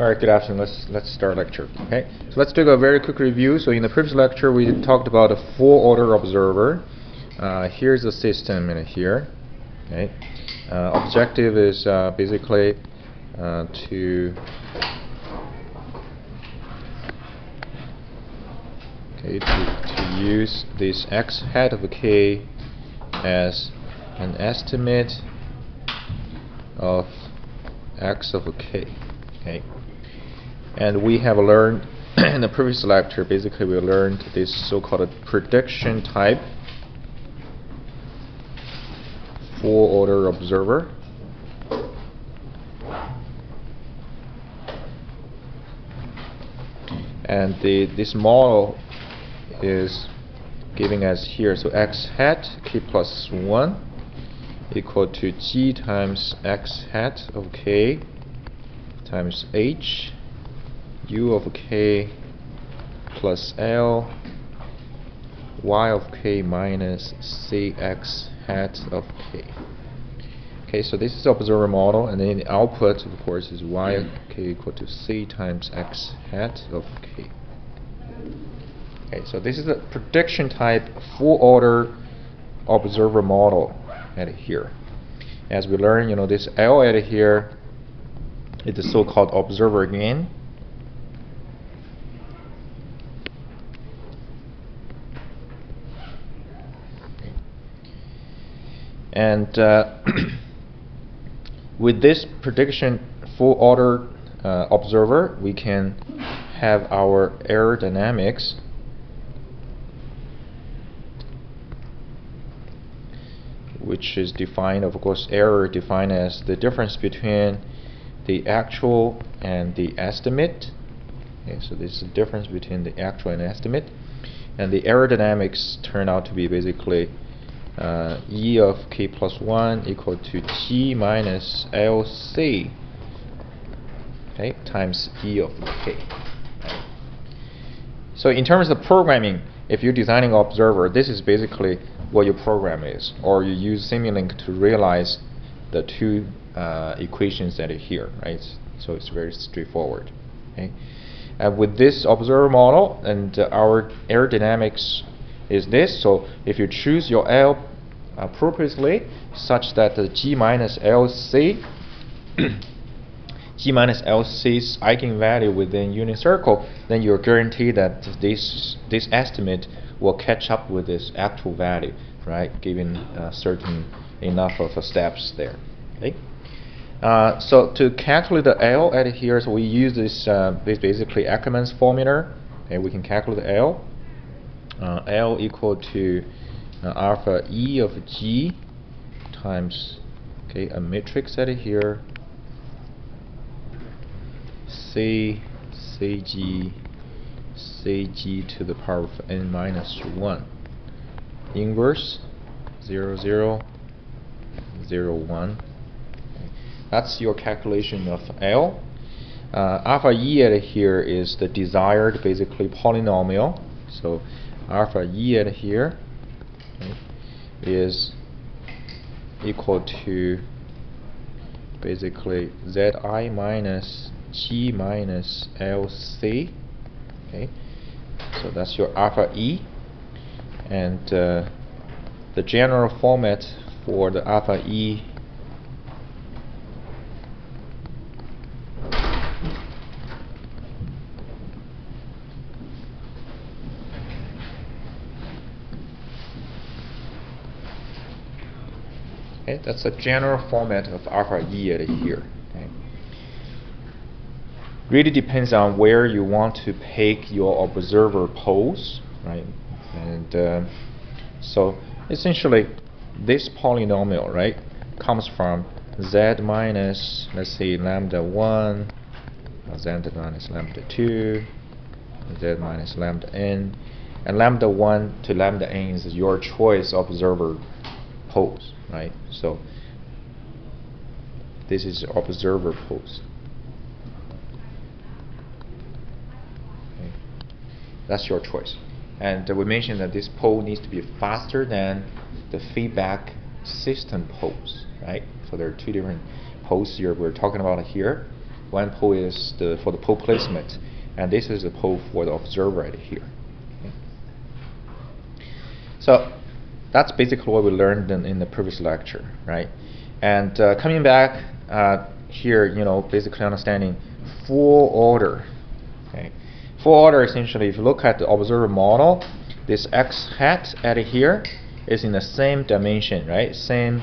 All right, good afternoon. Let's start lecture. Okay, so let's do a very quick review. So in the previous lecture, we talked about a full-order observer. Here's the system in here. Okay, objective is basically to use this x hat of k as an estimate of x of k. Okay, and we have learned in the previous lecture, basically we learned this so-called prediction type full-order observer. And this model is giving us here, so x hat k plus 1 equal to g times x hat of k times h u of k plus l y of k minus cx hat of k. Okay, so this is the observer model, and then the output, of course, is y of k equal to c times x hat of k. Okay, so this is a prediction type full-order observer model at here. As we learn, this L at here is the so-called observer gain. And with this prediction full-order observer, we can have our error dynamics which is defined, of course, error defined as the difference between the actual and the estimate. Okay, so this is the difference between the actual and estimate. And the error dynamics turn out to be basically E of k plus 1 equal to G minus LC, okay, times E of k. So in terms of programming, if you're designing an observer, this is basically what your program is, or you use Simulink to realize the two equations that are here, right? So it's very straightforward. Okay, with this observer model, and our error dynamics is this. So if you choose your L appropriately, such that the G minus LC G minus LC's eigenvalue within unit circle, then you're guaranteed that this estimate will catch up with this actual value, right? Given certain enough of steps there. Okay. So to calculate the L at here, so we use this basically Ackermann's formula. Okay, we can calculate the L. L equal to alpha E of G times a matrix at here C Cg to the power of n minus 1 inverse 0 0 0 1. That's your calculation of L. Alpha E at here is the desired basically polynomial. So alpha E at here is equal to basically Zi minus G minus LC. Okay, so that's your alpha E, and the general format for the alpha E that's the general format of alpha E at here. Okay. Really depends on where you want to pick your observer pose, right? And so essentially, this polynomial, right, comes from Z minus, let's say, lambda 1, Z minus lambda 2, Z minus lambda n, and lambda 1 to lambda n is your choice observer pose, right? So this is observer pose. Okay. That's your choice. And we mentioned that this pose needs to be faster than the feedback system pose, right? So there are two different poses we're talking about here. one pole is for the pole placement, and this is the pole for the observer right here. Okay. So that's basically what we learned in the previous lecture, right? And coming back here, basically understanding full order. Okay. Full order, essentially, if you look at the observer model, this x hat at here is in the same dimension, right? Same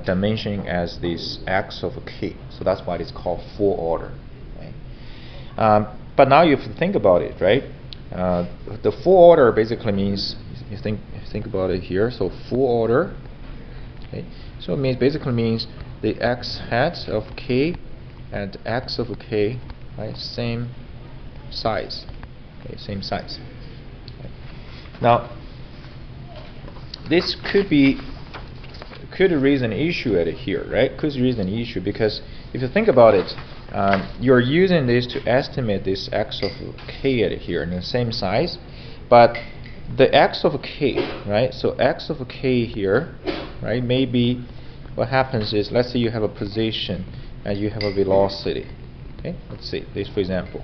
dimension as this x of k. So that's why it's called full order. Right? But now if you think about it, right? The full order basically means, you think about it here. So full order. Okay. So it basically means the x hat of k and x of k, right? Same size. Okay, same size. Okay. Now, this could raise an issue at here, right? Could raise an issue because if you think about it, you're using this to estimate this x of k at here in the same size, but the x of k, right? So x of k here, right? Maybe what happens is, let's say you have a position and you have a velocity. Okay, let's see this for example.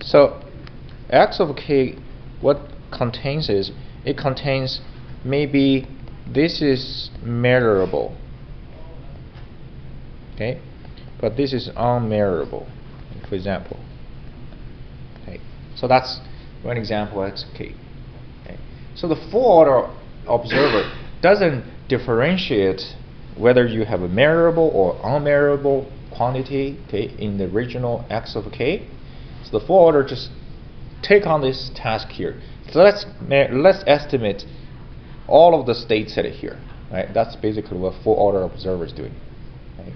So x of k, what contains is, it contains maybe this is measurable, okay, but this is unmeasurable, for example. Okay, so that's one example x of k. Okay, so the full order observer doesn't differentiate whether you have a measurable or unmeasurable quantity, okay, in the original x of k. So the full order just take on this task here. So let's estimate all of the states at here, right? That's basically what full order observer is doing. Right?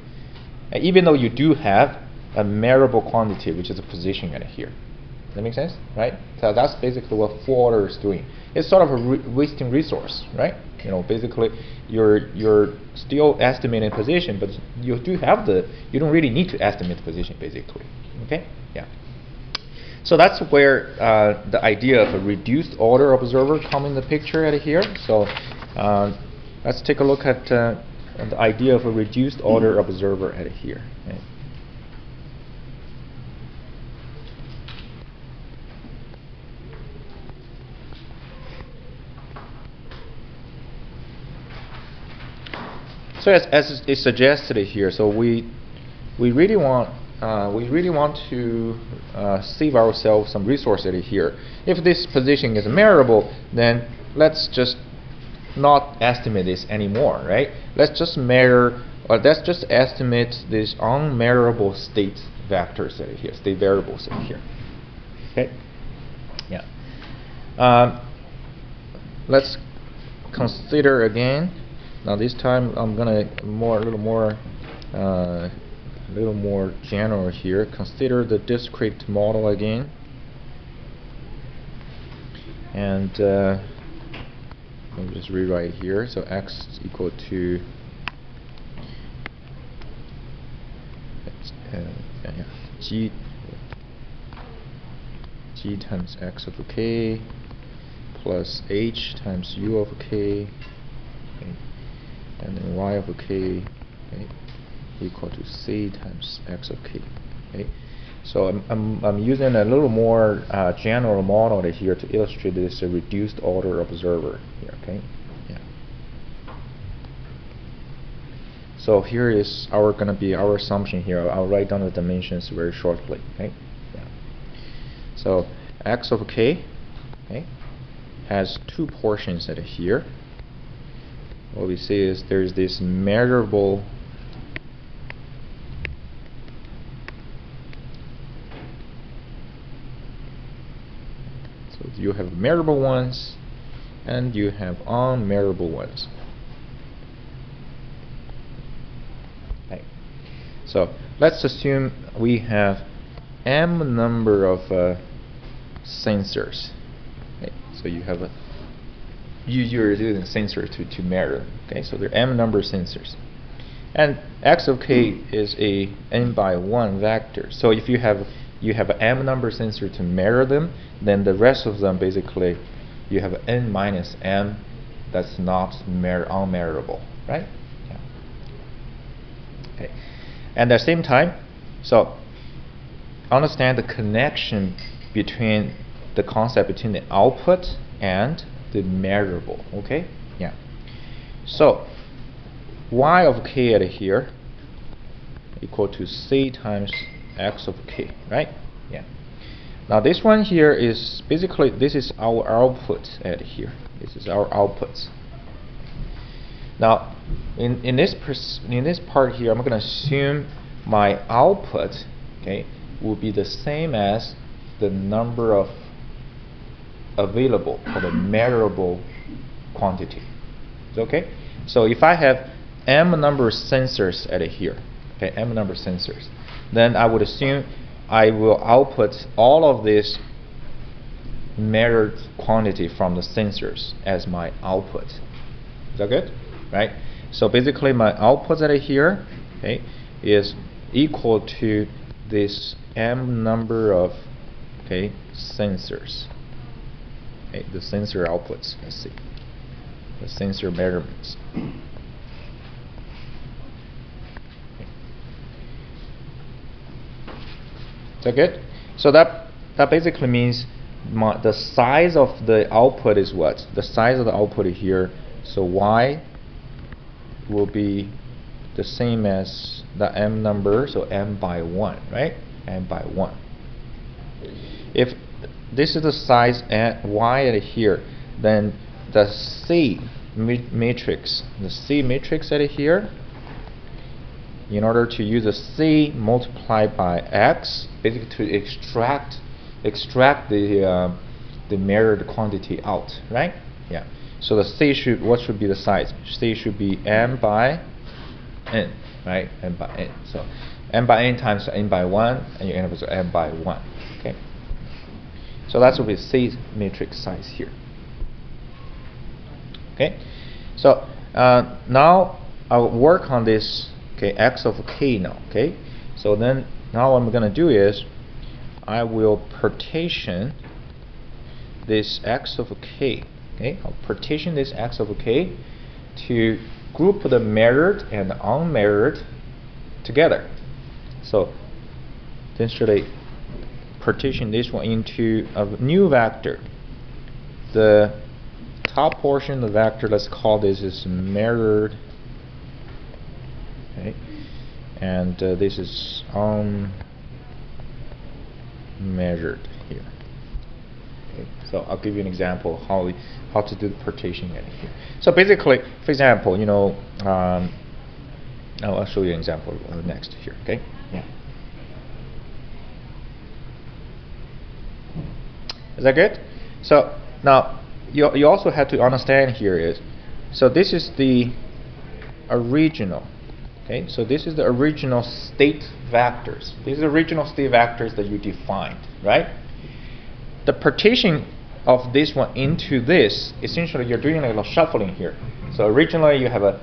And even though you do have a measurable quantity, which is a position at here. Does that make sense? Right? So that's basically what full order is doing. It's sort of a wasting resource, right? Basically you're still estimating position, but you don't really need to estimate the position, basically. Okay? Yeah. So that's where the idea of a reduced order observer come in the picture at here. So let's take a look at the idea of a reduced order observer at here. Okay. So as is suggested here, so we really want to save ourselves some resource at here. If this position is measurable, then let's just not estimate this anymore, right? Let's just measure, or let's just estimate these unmeasurable state vectors at here, state variables at here. Okay. Yeah. Let's consider again. Now this time I'm gonna a little more general here. Consider the discrete model again, and let me just rewrite here. So x is equal to g times x of k plus h times u of k, okay, and then y of k, okay, equal to c times x of k. Okay, so I'm using a little more general model here to illustrate this reduced order observer here. Okay, yeah. So here is gonna be our assumption here. I'll write down the dimensions very shortly. Okay, yeah. So x of k, okay, has two portions at here. What we see is there's this measurable you have measurable ones and you have unmeasurable ones. Okay. So let's assume we have m number of sensors. Okay. So you have you're using sensors to measure. Okay. So there are m number of sensors, and x of k is a n by 1 vector. So if you have an m number sensor to measure them, then the rest of them basically you have n minus m that's not unmeasurable, right? Yeah. Okay, and at the same time, so understand the connection between the concept between the output and the measurable. Okay, yeah. So y of k at here equal to c times x of k, right? Yeah. Now this one here is basically, this is our output at here. This is our output. Now in this part here, I'm going to assume my output, okay, will be the same as the number of available or the measurable quantity. Okay, so if I have m number of sensors at here, okay, m number of sensors, then I would assume I will output all of this measured quantity from the sensors as my output. Is that good? Right? So basically my output at here, okay, is equal to this m number of, okay, sensors. Okay, the sensor outputs, let's see. The sensor measurements. Is that good? So that basically means the size of the output is what? The size of the output here. So y will be the same as the m number, so m by 1, right? M by 1. If this is the size at y at here, then the C matrix, at here, in order to use the C multiplied by x, basically to extract the measured quantity out, right? Yeah. So the C what should be the size? C should be m by n, right? M by n. So m by n times n by 1, and you end up with m by 1. Okay. So that will be C matrix size here. Okay. So now I'll work on this. Okay, x of k now. Okay. So then now what I'm going to do is I will partition this x of k. Okay, I'll partition this x of k to group the measured and unmeasured together. So essentially partition this one into a new vector. The top portion of the vector, let's call this is measured. Okay, and this is unmeasured here. Okay, so I'll give you an example how to do the partitioning at here. So basically, for example, you know, I'll show you an example next here. Okay, yeah. Is that good? So now you also have to understand here is, so this is the original. Okay, so this is the original state vectors. These are the original state vectors that you defined, right? The partition of this one into this, essentially you're doing like a shuffling here. So originally you have a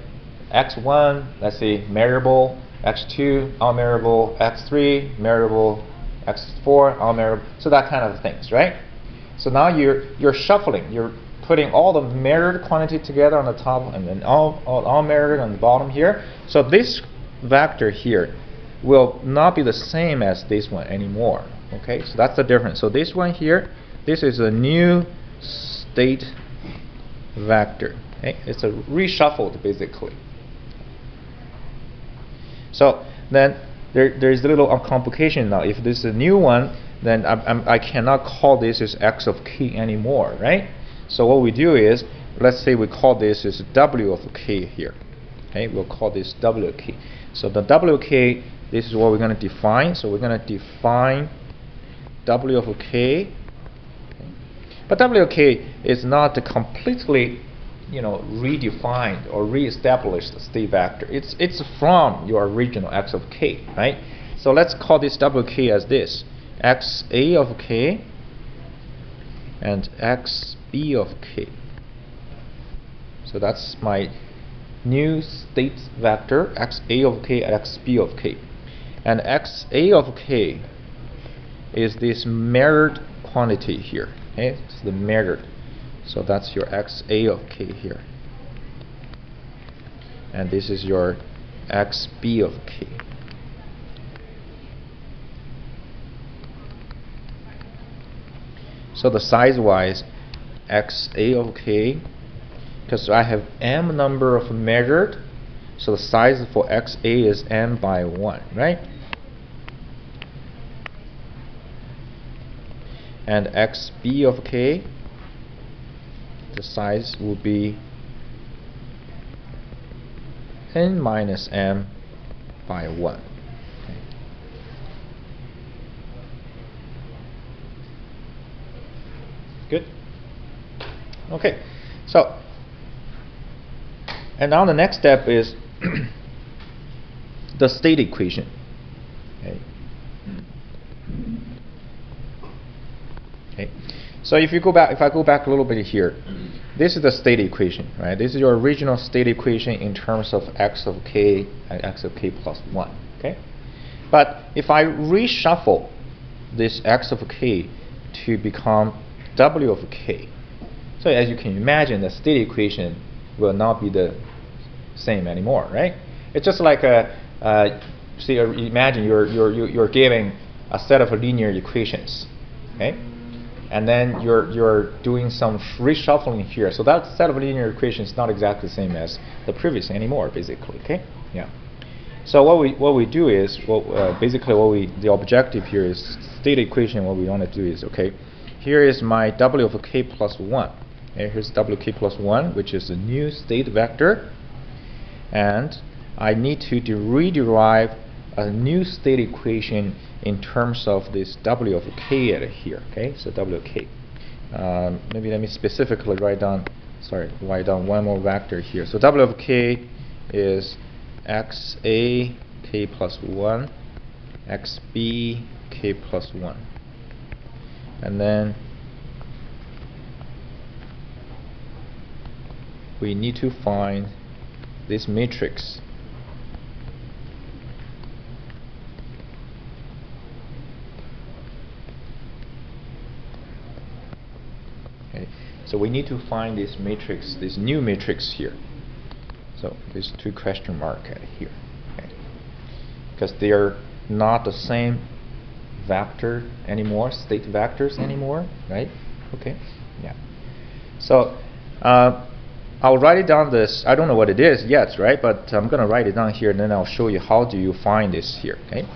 x1, let's say measurable, x2 unmeasurable, x3 measurable, x4 unmeasurable, so that kind of things, right? So now you're shuffling, you're putting all the measured quantity together on the top and then all unmeasured on the bottom here. So this vector here will not be the same as this one anymore. Okay, so that's the difference. So this one here, this is a new state vector. Okay, it's a reshuffled basically. So then there's a little complication now. If this is a new one, then I cannot call this as x of k anymore, right? So what we do is, let's say we call this as w of k here. Okay, we'll call this wk. So the wk, this is what we're going to define. So we're going to define w of k. Okay. But wk is not completely, you know, redefined or reestablished state vector. It's from your original x of k, right? So let's call this wk as this, xa of k and xb of k. So that's my new state vector, xa of k and xb of k. And xa of k is this measured quantity here. Okay, it's the measured. So that's your xa of k here. And this is your xb of k. So the size-wise, xa of k, because I have m number of measured, so the size for xa is m by 1, right? And xb of k, the size will be n minus m by 1. Okay. Good? Okay, so, and now the next step is the state equation. Okay. Okay. So if you go back, if I go back a little bit here, this is the state equation, right? This is your original state equation in terms of x of k and x of k plus 1. Okay. But if I reshuffle this x of k to become w of k, so as you can imagine, the state equation will not be the same anymore, right? It's just like see, imagine you're giving a set of linear equations, okay? And then you're doing some reshuffling here. So that set of linear equations is not exactly the same as the previous anymore, basically. Okay, yeah. So what we do is, basically the objective here is state equation. What we want to do is, okay, here is my w of k plus 1. Okay, here's wk plus 1, which is a new state vector, and I need to rederive a new state equation in terms of this w of k at here. Okay, so w of k. Maybe let me specifically write down one more vector here. So w of k is xa k plus 1, xb k plus 1, and then we need to find this matrix. Okay, so we need to find this matrix, this new matrix here. So there's two question mark at here, okay, because they are not the same vector anymore, state vectors anymore, right? Okay, yeah. So I'll write it down this. I don't know what it is yet, right? But I'm going to write it down here, and then I'll show you how do you find this here. Okay.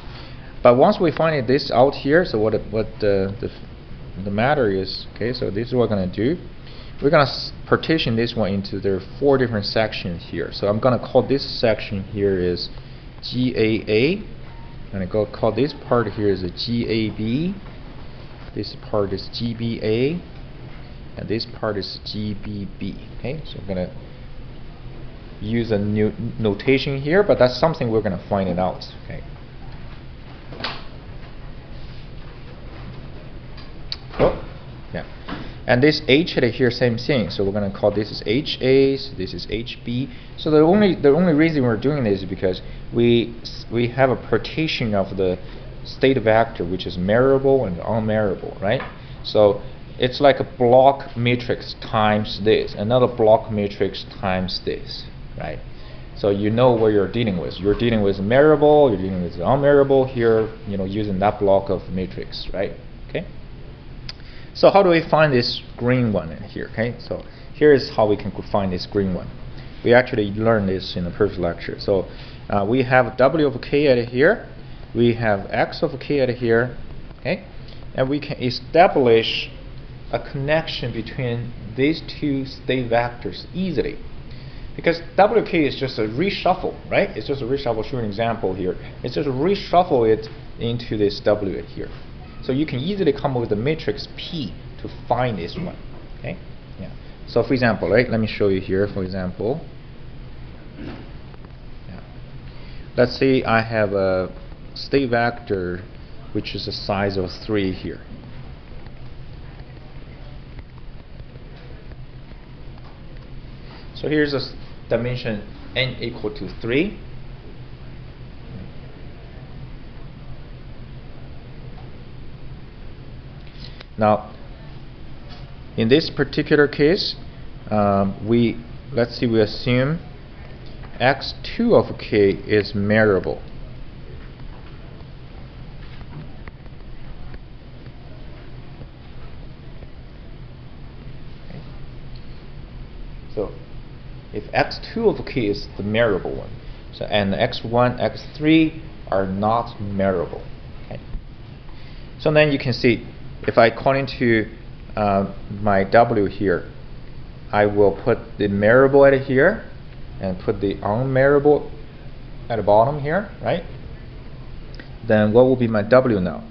But once we find this out here, so what the matter is, okay. So this is what we're going to do. We're going to partition this one into there are 4 different sections here. So I'm going to call this section here is GAA. I'm going to call this part here is a GAB. This part is GBA. And this part is GBB. Okay, so I'm going to use a new notation here, but that's something we're going to find it out. Okay. Cool. Yeah. And this H here, same thing. So we're going to call this is HA. So this is HB. So the only reason we're doing this is because we have a partition of the state vector, which is measurable and unmeasurable, right? So it's like a block matrix times this, another block matrix times this, right? So you know what you're dealing with. You're dealing with measurable, you're dealing with unmeasurable here, you know, using that block of matrix, right? Okay. So how do we find this green one in here? Okay. So here is how we can find this green one. We actually learned this in the previous lecture. So we have w of k at here, we have x of k at here, okay, and we can establish a connection between these two state vectors easily, because wk is just a reshuffle, right? It's just a reshuffle. Show an example here. It's just reshuffle it into this w at here, so you can easily come up with the matrix P to find this one. Okay, yeah. So for example, right? Let me show you here. For example, yeah. Let's say I have a state vector which is the size of 3 here. So here's a dimension n equal to 3. Now, in this particular case, we assume x2 of k is measurable. So if x2 of k is the measurable one, so and x1, x3 are not measurable. Okay. So then you can see, if I call into my w here, I will put the measurable at here and put the unmeasurable at the bottom here, right? Then what will be my w now?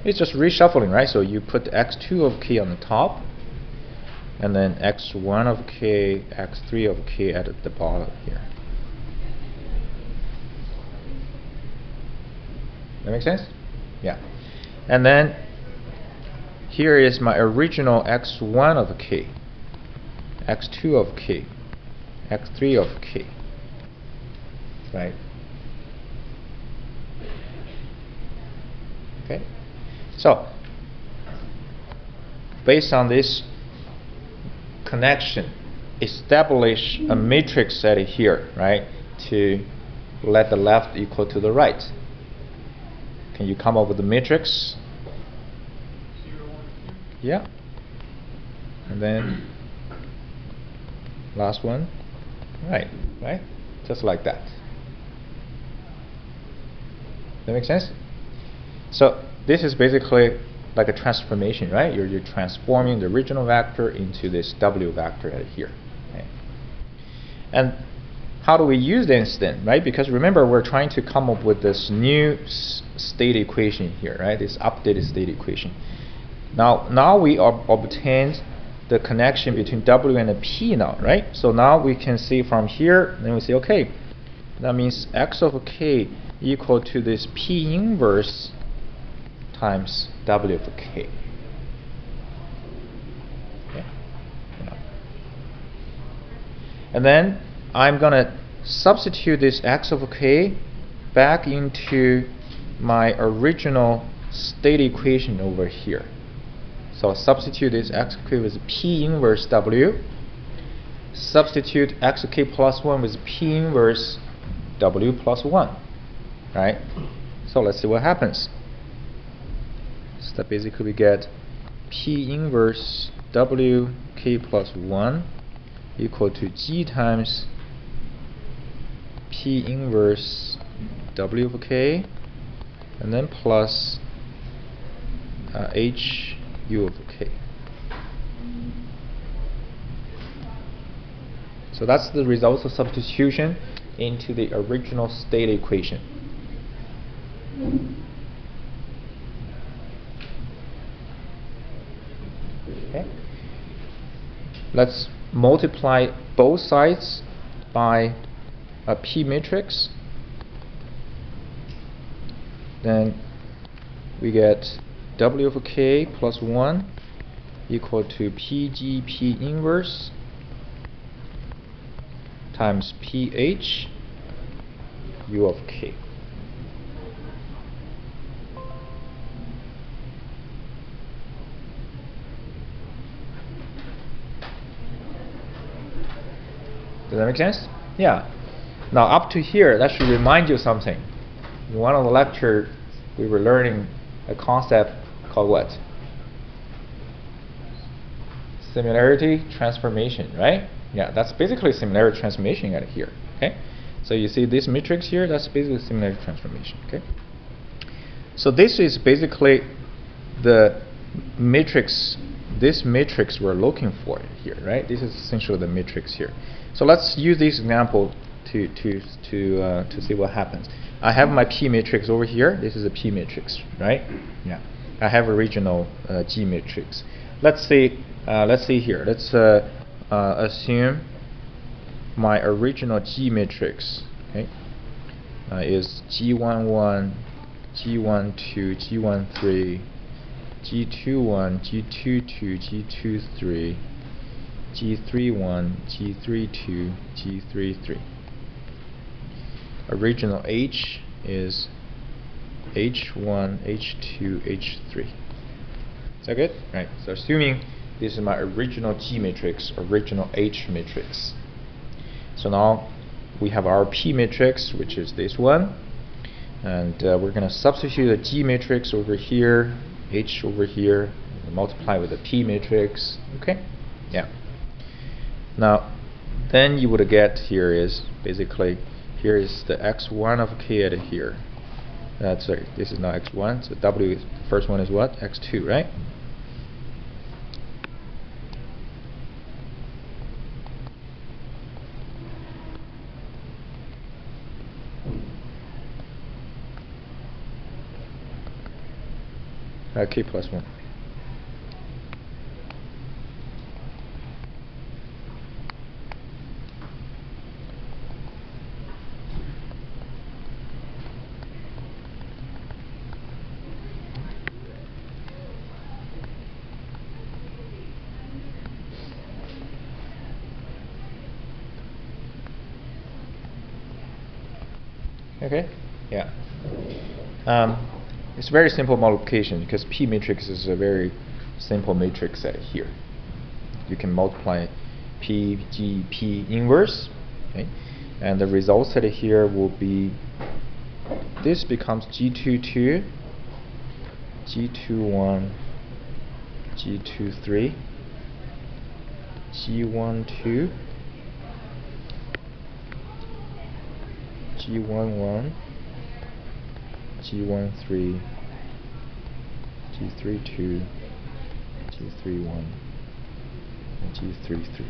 It's just reshuffling, right? So you put x2 of k on the top, and then x1 of k, x3 of k at the bottom here. That makes sense? Yeah. And then here is my original x1 of k, x2 of k, x3 of k, right? Okay. So based on this connection, establish a matrix set here, right, to let the left equal to the right. Can you come up with the matrix? 0, 1, 2. Yeah. And then last one, right, just like that. That make sense? So this is basically like a transformation, right? You're transforming the original vector into this w vector at here. Okay. And how do we use this then, right? Because remember, we're trying to come up with this new state equation here, right? This updated state equation. Now we obtained the connection between w and the p now, right? So now we can see from here, then we say, okay, that means x of k equal to this p inverse times w of k. Okay. Yeah. And then I'm gonna substitute this x of k back into my original state equation over here. So substitute this x of k with p inverse w. Substitute x of k plus 1 with p inverse w plus 1. Right? So let's see what happens. So that basically we get p inverse w k plus 1 equal to g times p inverse w of k, and then plus h u of k. So that's the result of substitution into the original state equation. Okay. Let's multiply both sides by a p matrix. Then we get w of k plus 1 equal to pg p inverse times ph u of k. Does that make sense? Yeah. Now up to here, that should remind you something. In one of the lectures, we were learning a concept called what? Similarity transformation, right? Yeah, that's basically similarity transformation at here. Okay. So you see this matrix here, that's basically similarity transformation. Okay. So this is basically the matrix. This matrix we're looking for here, right? This is essentially the matrix here. So let's use this example to see what happens. I have my P matrix over here. This is a P matrix, right? Yeah. I have a regional G matrix. Let's see here. Let's assume my original G matrix, okay, is G11, G12, G13, G21, G22, G23, G31, G32, G33. Original H is H1, H2, H3. Is that good? Right. So assuming this is my original G matrix, original H matrix. So now we have our P matrix, which is this one, and we're going to substitute a G matrix over here, H over here, and multiply with the P matrix. Okay? Yeah. Now, then you would get here is basically here is the x1 of k at here. Sorry, this is not x1. So W, the first one is what? x2, right? K plus 1. Okay, yeah. It's very simple multiplication because P matrix is a very simple matrix set here. You can multiply P, G, P inverse, okay? And the result set here will be, this becomes G22, G21, G23, G12, G11, G13, G32, G31, and G33.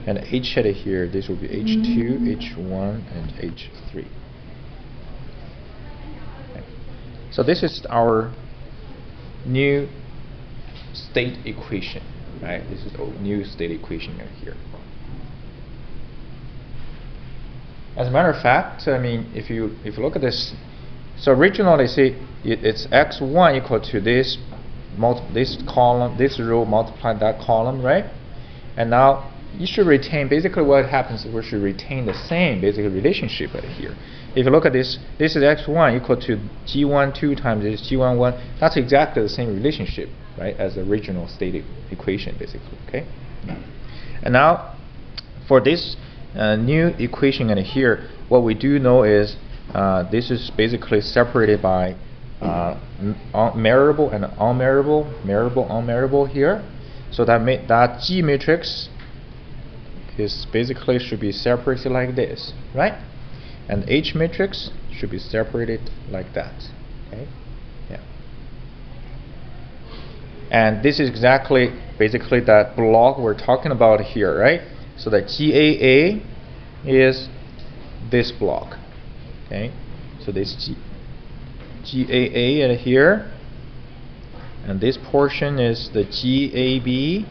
And H header here, this will be H2, H1, and H3. Okay. So this is our new state equation, right? This is a new state equation right here. As a matter of fact, I mean, if you look at this, so originally, see, it's x1 equal to this column, this row multiplied that column, right? And now you should retain, basically what happens is we should retain the same basic relationship right here. If you look at this, this is x1 equal to g12 times this g11. That's exactly the same relationship, right, as the original state equation, basically. Okay. And now for this new equation in here, what we do know is this is basically separated by measurable and unmeasurable, unmeasurable here. So that G matrix is basically should be separated like this, right? And H matrix should be separated like that. Okay, yeah. And this is exactly basically that block we're talking about here, right? So the GAA is this block. Okay, so this GAA at here, and this portion is the GAB,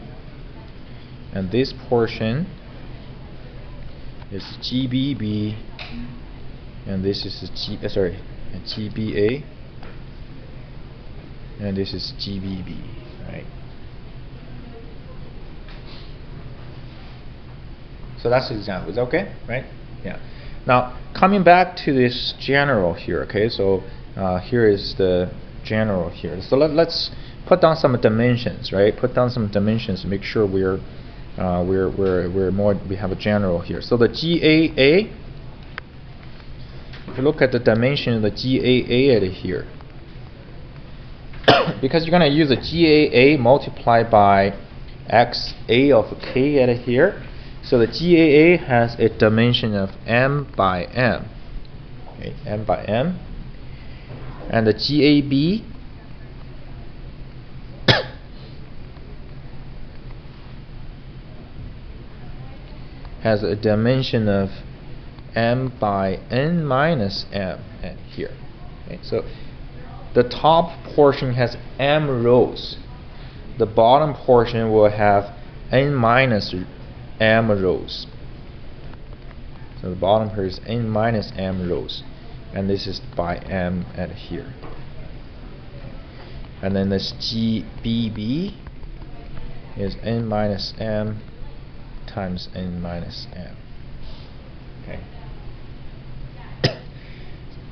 and this portion is GBB, and this is GBA, and this is GBB, right? So that's the example. Is that okay, right? Yeah. Now coming back to this general here, okay? So here is the general here. So let's put down some dimensions, right? Put down some dimensions to make sure we have a general here. So the GAA, if you look at the dimension of the GAA at here, because you're going to use the GAA multiplied by XA of K at here, so the GAA has a dimension of M by M, okay, M by M, and the GAB has a dimension of M by N minus M at here. Okay, so the top portion has M rows. The bottom portion will have N minus M rows. So the bottom here is N minus M rows, and this is by M at here. And then this GBB is N minus M times N minus M. Okay.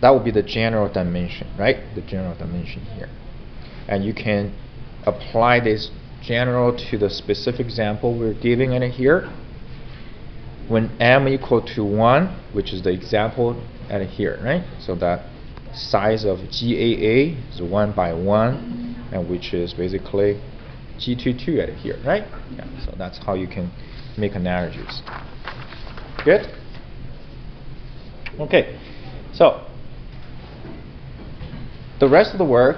That would be the general dimension, right? The general dimension here. And you can apply this general to the specific example we're giving in here. When m equal to 1, which is the example at here, right? So that size of GAA is 1 by 1, and which is basically G22 at here, right? Yeah, so that's how you can make analogies. Good? Okay, so the rest of the work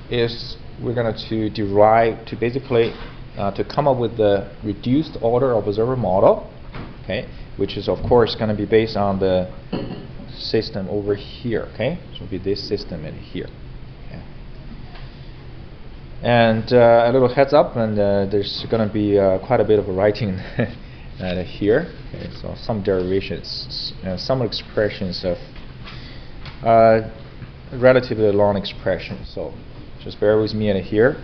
is we're going to derive, to basically to come up with the reduced order observer model, okay, which is of course going to be based on the system over here, okay? So it'll be this system in here. Okay. And a little heads up, and there's going to be quite a bit of writing here. Okay, so some derivations, some expressions of relatively long expressions. So just bear with me here.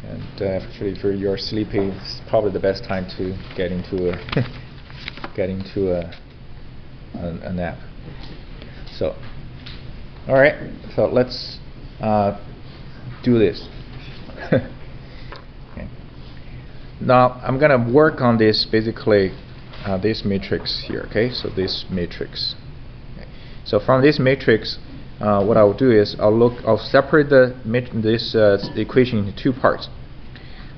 And actually, if you're sleeping, it's probably the best time to get into a nap. So, all right. So let's do this. Okay. Now I'm gonna work on this basically this matrix here. Okay. So this matrix. Okay. So from this matrix, what I'll do is I'll separate this equation into two parts.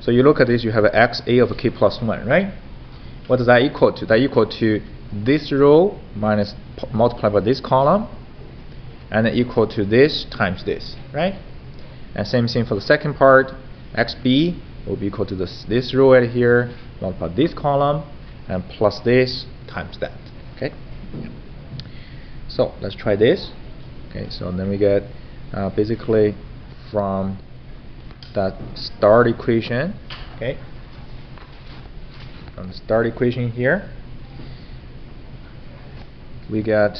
So you look at this, you have an xa of k plus 1, right? What does that equal to? That equal to this row minus multiplied by this column, and then equal to this times this, right? And same thing for the second part, xb will be equal to this row right here, multiplied by this column, and plus this times that, okay? So let's try this. Okay, so then we get basically from that start equation, okay, from the start equation here, we get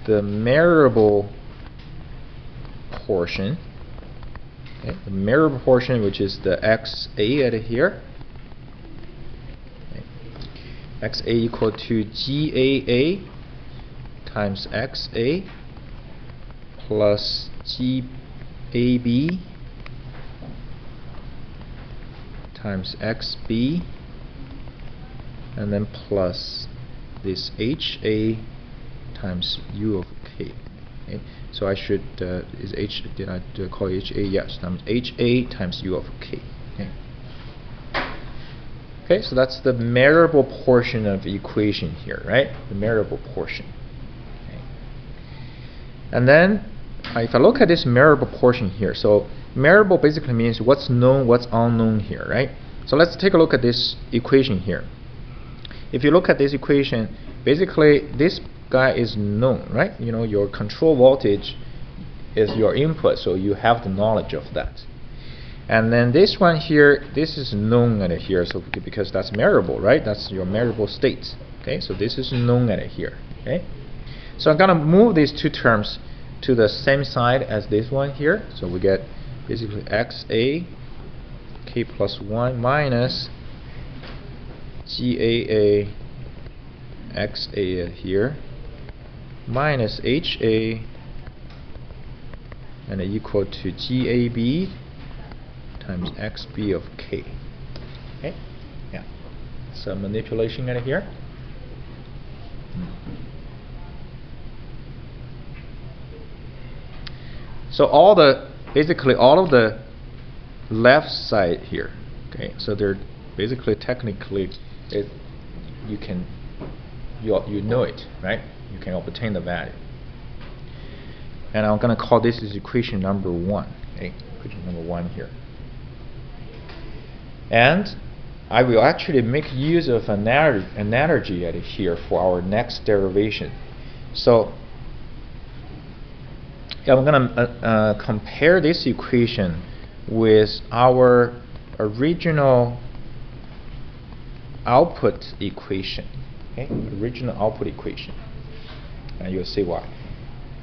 the measurable portion, okay, the measurable portion, which is the xa at here, okay. Xa equal to GAA times XA plus GAB times XB, and then plus this HA times U of K. Okay. So I should is H, did I call HA? Yes, times HA times U of K. Okay. Okay, so that's the measurable portion of the equation here, right? The measurable portion. And then if I look at this measurable portion here, so measurable basically means what's known, what's unknown here, right? So let's take a look at this equation here. If you look at this equation, basically this guy is known, right? You know, your control voltage is your input, so you have the knowledge of that. And then this one here, this is known at here, so because that's measurable, right? That's your measurable state. Okay, so this is known at here. Okay. So I'm going to move these two terms to the same side as this one here. So we get basically xa k plus 1 minus GAA xa here minus HA and equal to GAB times XB of K. Okay? Yeah. So manipulation at here. So basically all of the left side here, okay, so they're basically technically you know it, right? You can obtain the value. And I'm going to call this is equation number 1, okay, equation number 1 here. And I will actually make use of an analogy at here for our next derivation. So I'm going to compare this equation with our original output equation. Okay, original output equation, and you'll see why.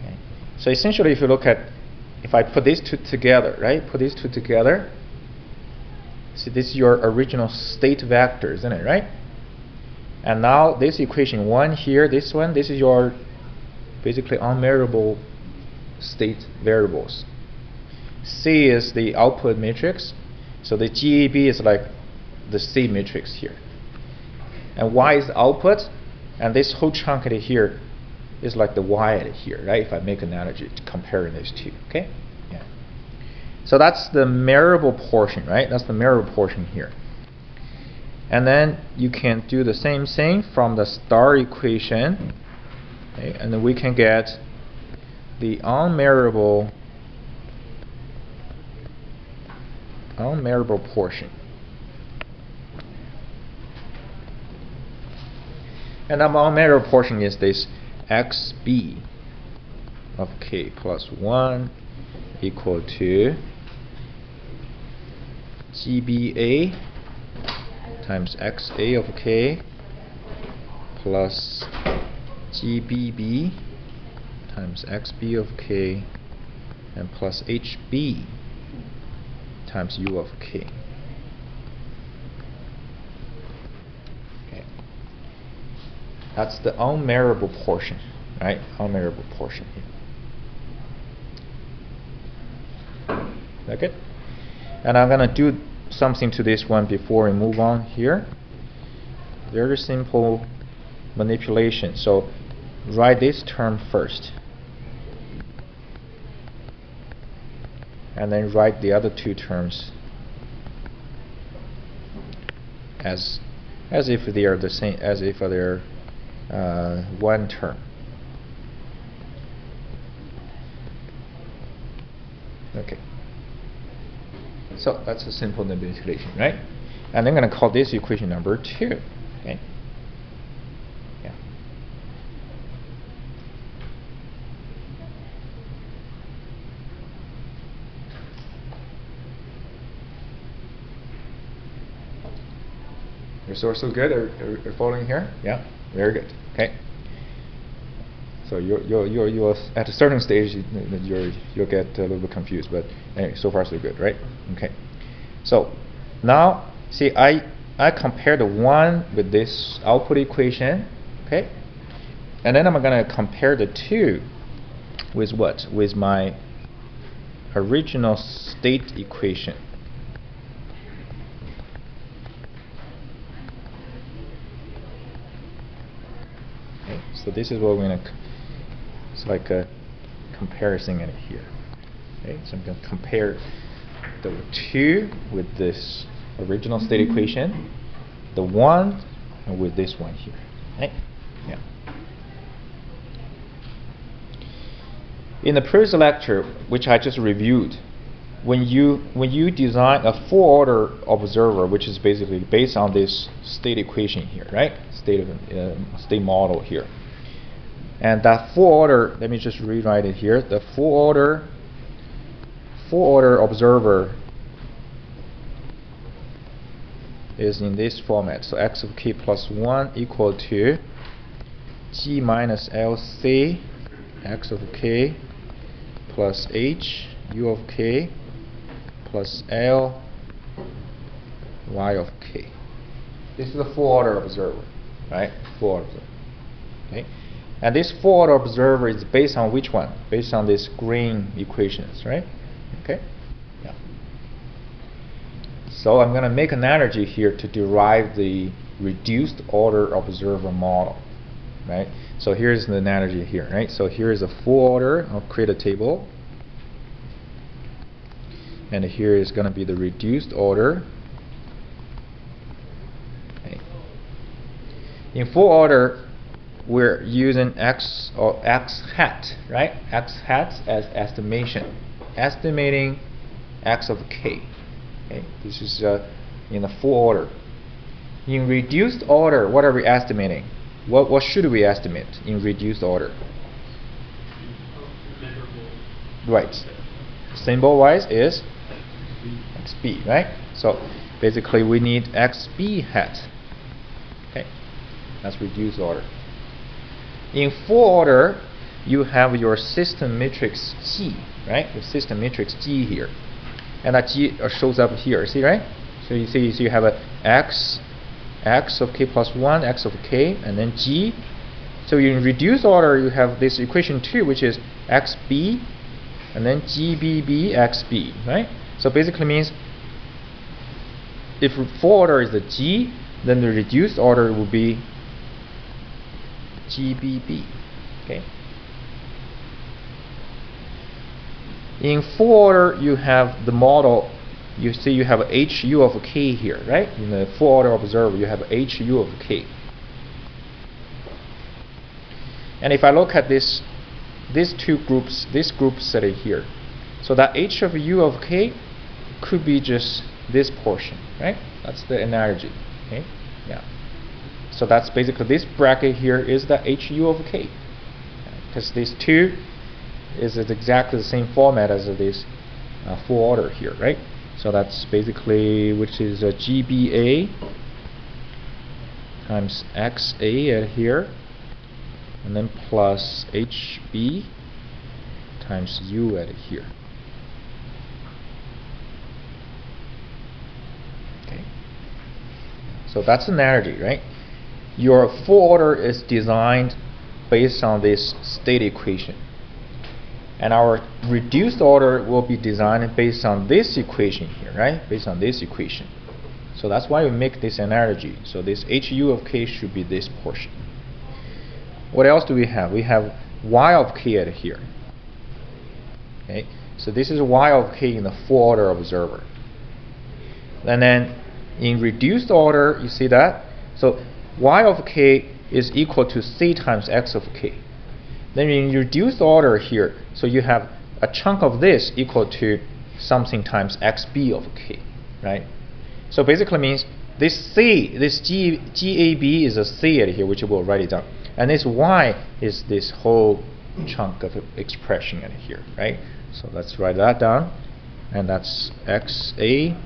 Okay. So essentially, if you look at, if I put these two together, right? Put these two together. See, this is your original state vector, isn't it, right? And now this equation 1 here, this one, this is your basically unmeasurable state variables. C is the output matrix, so the GAB is like the C matrix here, and Y is the output, and this whole chunk here is like the Y here, right? If I make an analogy comparing these two, okay? Yeah. So that's the measurable portion, right? That's the measurable portion here. And then you can do the same thing from the star equation, okay? And then we can get the unmeasurable portion. And the unmeasurable portion is this xb of k plus 1 equal to gba times xa of k plus gbb times xb of k and plus hb times u of k. Okay. That's the unmeasurable portion, right? Unmeasurable portion here. Okay. And I'm gonna do something to this one before we move on here. Very simple manipulation. So write this term first, and then write the other two terms as if they are the same, as if they're one term. Okay. So that's a simple manipulation, right? And I'm going to call this equation number 2. Okay. Yeah. You're so good. Are following here? Yeah. Very good. Okay. So you're at a certain stage you'll get a little bit confused, but anyway, so far so good, right? Okay. So now see, I compare the 1 with this output equation, okay, and then I'm gonna compare the 2 with what? With my original state equation. Okay. So this is what we're gonna. It's like a comparison in here. Okay, so I'm going to compare the 2 with this original state equation, the 1 with this one here. Okay? Yeah. In the previous lecture, which I just reviewed, when you design a full order observer, which is basically based on this state equation here, right? State model here. And that full order, let me just rewrite it here. The full order observer is in this format. So x of k plus 1 equal to g minus lc x of k plus h u of k plus l y of k. This is the full order observer, right? Full order observer. Okay. And this full order observer is based on which one? Based on these green equations, right? Okay. Yeah. So I'm going to make an analogy here to derive the reduced order observer model, right? So here's the analogy here, right? So here is a full order. I'll create a table, and here is going to be the reduced order. Okay. In full order, we're using x or x hat, right? X hat as estimation, estimating x of k. Okay, this is in the full order. In reduced order, what are we estimating? What should we estimate in reduced order? Right. Symbol wise is xb, right? So basically we need xb hat. Okay, that's reduced order. In full order, you have your system matrix G, right? Your system matrix G here, and that G shows up here. See, right? So you see you have a x of k plus 1, x of k, and then G. So in reduced order, you have this equation 2, which is xb and then GBB XB, right? So basically means if full order is the G, then the reduced order will be GBB. Okay. In full order, you have the model. You see, you have HU of K here, right? In the full order observer, you have HU of K. And if I look at these two groups, this group set here, so that H of U of K could be just this portion, right? That's the analogy. Okay, yeah. So that's basically this bracket here is the HU of K, because these two is exactly the same format as this full order here, right? So that's basically, which is a GBA times XA at here, and then plus HB times U at here. Okay. So that's an analogy, right? Your full order is designed based on this state equation. And our reduced order will be designed based on this equation here, right? Based on this equation. So that's why we make this analogy. So this HU of K should be this portion. What else do we have? We have Y of K at here. Okay, so this is Y of K in the full order observer. And then in reduced order, you see that? So Y of K is equal to C times X of K. Then in reduced order here, so you have a chunk of this equal to something times XB of K, right? So basically means this C, this GAB is a C at here, which we'll write it down. And this Y is this whole chunk of expression at here, right? So let's write that down. And that's XA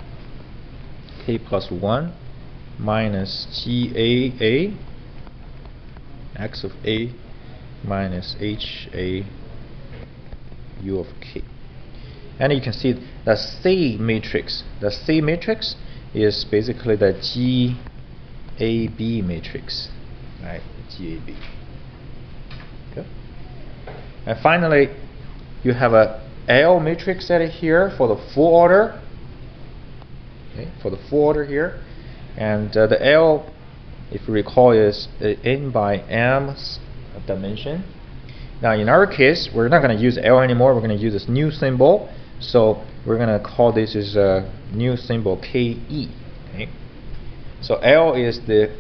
K plus 1 minus GAA X of A minus HA U of K. And you can see the C matrix. The C matrix is basically the GAB matrix, right? GAB. Okay. And finally, you have a L matrix at here for the full order. Okay, for the full order here, and the L, if you recall, is n by m dimension. Now in our case, we're not going to use L anymore. We're going to use this new symbol. So we're going to call this as a new symbol KE. Okay? So L is the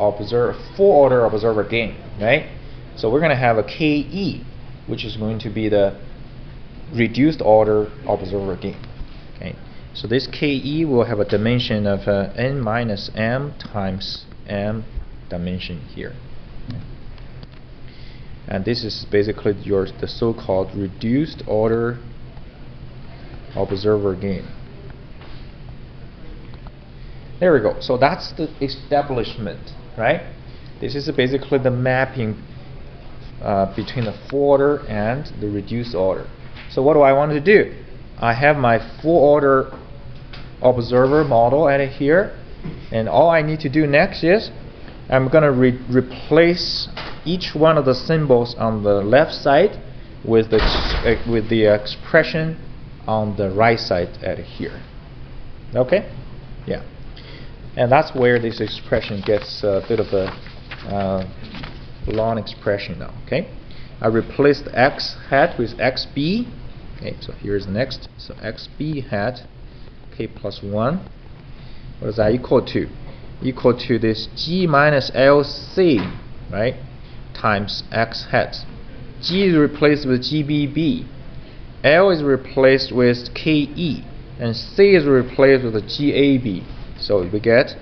full order observer gain, right? So we're going to have a KE, which is going to be the reduced order observer gain. Okay? So this KE will have a dimension of n minus m times m dimension here. Okay? And this is basically the so-called reduced order observer gain. There we go. So that's the establishment, right? This is basically the mapping between the full order and the reduced order. So what do I want to do? I have my full order observer model at here, and all I need to do next is I'm going to replace each one of the symbols on the left side with the expression on the right side at here. Okay? Yeah. And that's where this expression gets a bit of a long expression now. Okay? I replaced x hat with xb. Okay, so here's the next. So xb hat k plus 1. What is that equal to? Equal to this g minus lc, right? Times x hat. G is replaced with gbb. L is replaced with ke. And c is replaced with the gab. So we get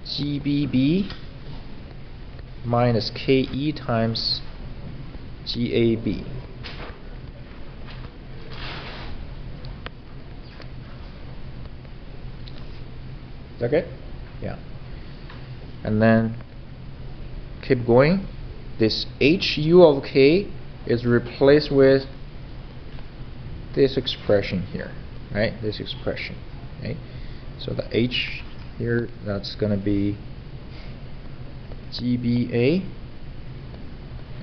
gbb minus ke times gab. Okay? Yeah. And then keep going. This HU of K is replaced with this expression here, right? This expression. Okay? So the H here, that's going to be GBA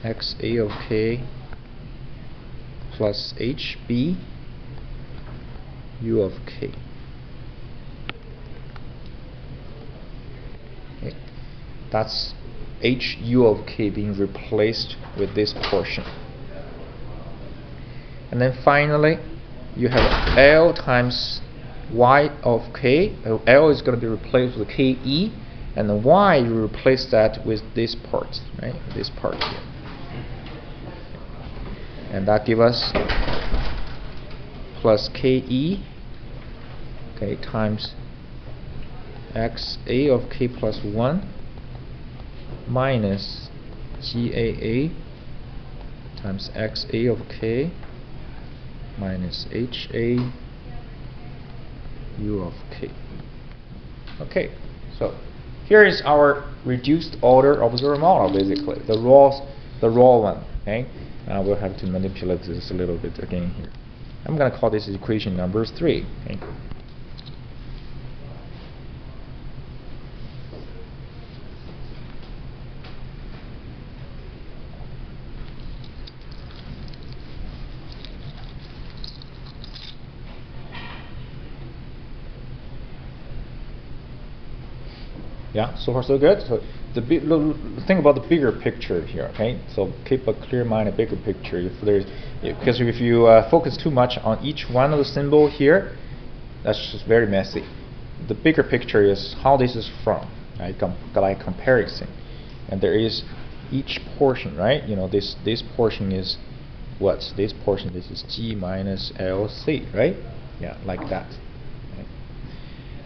XA of K plus HB U of k. Okay. That's H U of k being replaced with this portion. And then finally, you have L times Y of k. L is going to be replaced with KE, and the Y you replace that with this part, right? This part here. And that gives us plus KE, okay, times XA of k plus 1 minus GAA times XA of k minus HA U of k. Okay, so here is our reduced order observer model, basically the raw one. Okay, we'll have to manipulate this a little bit again here. I'm going to call this equation number 3. Okay. Yeah, so far so good. So think about the bigger picture here. Okay, so keep a clear mind, a bigger picture. Because if you focus too much on each one of the symbol here, that's just very messy. The bigger picture is how this is from, right? Like comparison, and there is each portion, right? You know, this portion is what? This portion, this is G minus LC, right? Yeah, like that.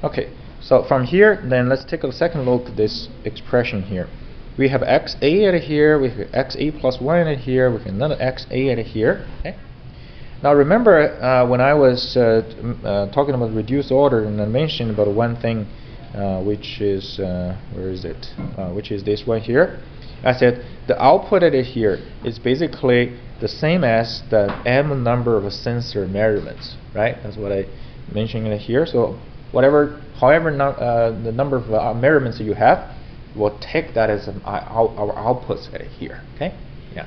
Okay. So from here, then let's take a second look at this expression here. We have XA at here, we have XA plus 1 at here, we have another XA at here. Okay. Now remember when I was talking about reduced order, and I mentioned about one thing, which is where is it? Which is this one here. I said the output at here is basically the same as the m number of sensor measurements, right? That's what I mentioned in here. So however the number of measurements you have, we'll take that as our outputs at here. Okay, yeah.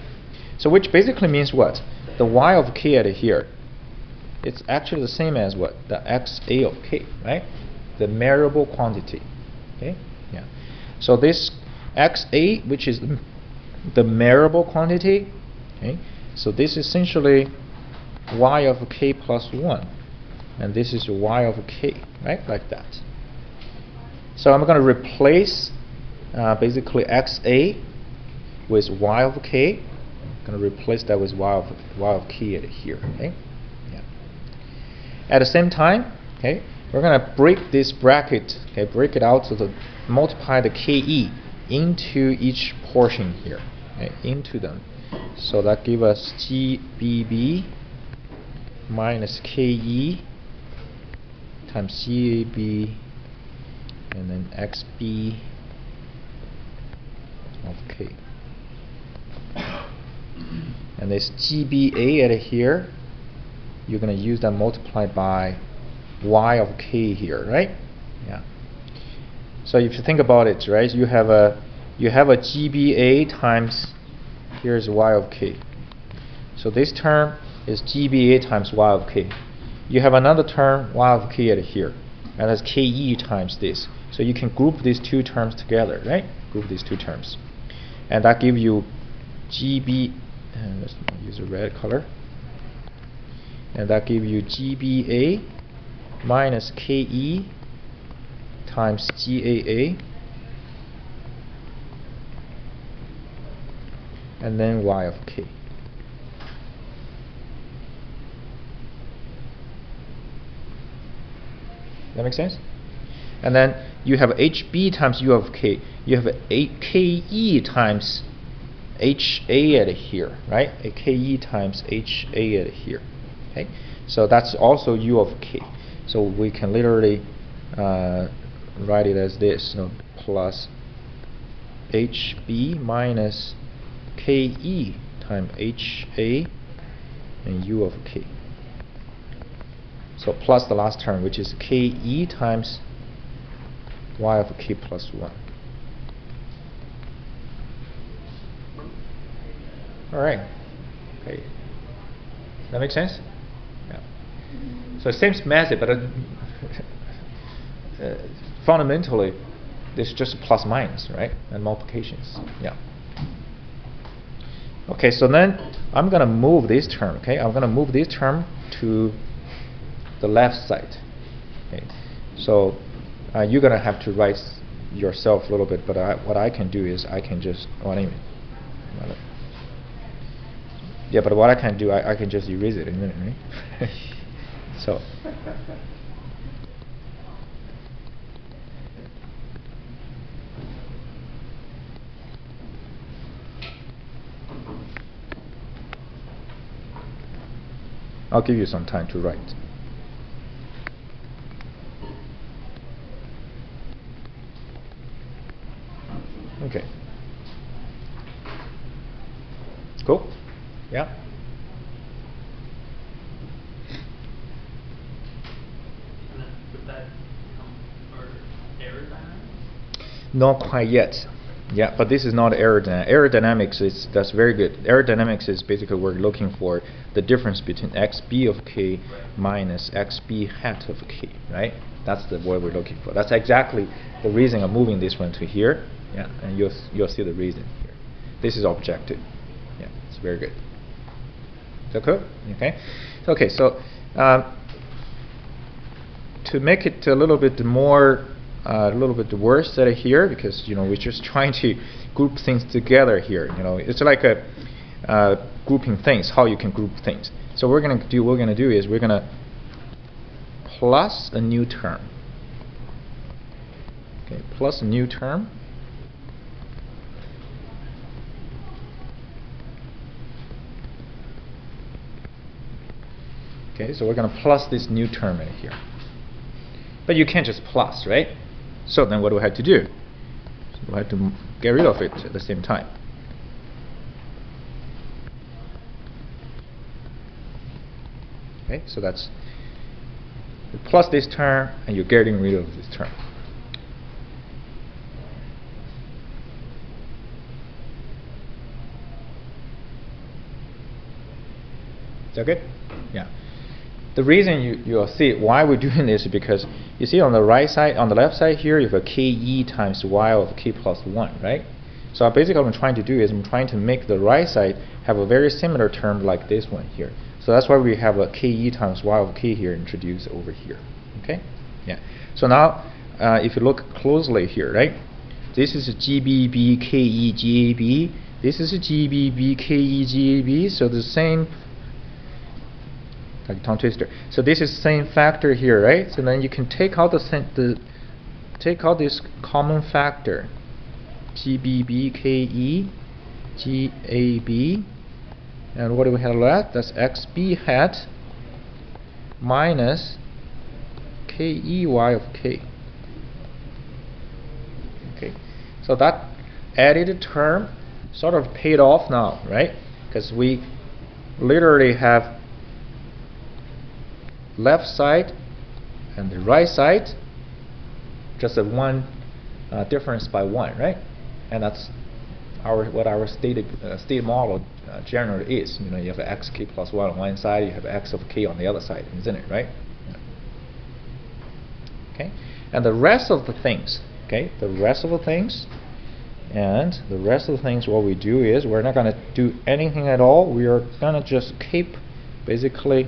So which basically means what? The Y of k at here, it's actually the same as what? The XA of k, right? The measurable quantity. Okay, yeah. So this XA, which is the measurable quantity, okay. So this is essentially Y of k plus 1. And this is Y of k, right? Like that. So I'm going to replace basically XA with Y of k. I'm going to replace that with Y of k at here. Okay. Yeah. At the same time, okay, we're going to break this bracket. Okay, break it out to multiply the KE into each portion here. Okay, into them. So that gives us GBB minus KE times GAB and then XB of k. And this GBA at here, you're going to use that multiplied by Y of k here, right? Yeah. So if you think about it, right, you have a GBA times here's Y of k. So this term is GBA times Y of k. You have another term Y of k at here, and that's KE times this. So you can group these two terms together, right? Group these two terms, and that gives you GB. Let's use a red color, and that gives you GBA minus KE times GAA, and then Y of k. That makes sense? And then you have HB times U of k. You have a KE times HA at here, right? A KE times HA at here. Okay, so that's also U of k. So we can literally write it as this: so plus HB minus KE times HA and U of k. So plus the last term, which is KE times Y of k plus 1. All right. Okay. That make sense? Yeah. So same method, but fundamentally, it's just plus minus, right? And multiplications. Yeah. Okay, so then I'm gonna move this term. Okay, I'm gonna move this term to the left side. Okay, so you're gonna have to write yourself a little bit, but what I can do is I can just yeah, but what I can do, I can just erase it in a minute, right? So. I'll give you some time to write. Okay. Cool? Yeah? And then would that come for aerodynamics? Not quite yet. Yeah, but this is not aerodynamics. Aerodynamics that's very good. Aerodynamics is basically we're looking for the difference between xb of k minus xb hat of k, right? That's the what we're looking for. That's exactly the reason I'm moving this one to here. Yeah, and you'll see the reason here. This is objective. Yeah, it's very good. Is that cool? Okay. Okay, so to make it a little bit more a little bit worse that here, because we're just trying to group things together here. It's like a grouping things, how you can group things. So what we're gonna do is we're gonna plus a new term. Okay, plus a new term. Okay, so we're gonna plus this new term in here. But you can't just plus, right? So then what do we have to do? So we have to get rid of it at the same time. Okay, so that's you plus this term and you're getting rid of this term. Is that good? Yeah. The reason you'll see why we're doing this is because you see on the right side, on the left side here, you have a ke times y of k plus 1, right? So basically what I'm trying to do is I'm trying to make the right side have a very similar term like this one here. So that's why we have a ke times y of k here introduced over here. Okay? Yeah. So now if you look closely here, right? This is GBB ke GAB. This is GBB ke GAB. So the same like tongue twister. So this is same factor here, right? So then you can take out take out this common factor, GBBKE, GAB, and what do we have left? That's XB hat minus KEY of K. Okay, so that added term sort of paid off now, right? Because we literally have left side and the right side just a one difference by 1, right? And that's what our state model generally is. You have xk plus 1 on one side, you have x of k on the other side, isn't it, right? Yeah. Okay, and the rest of the things, okay, the rest of the things, what we do is we're not going to do anything at all. We are going to just keep basically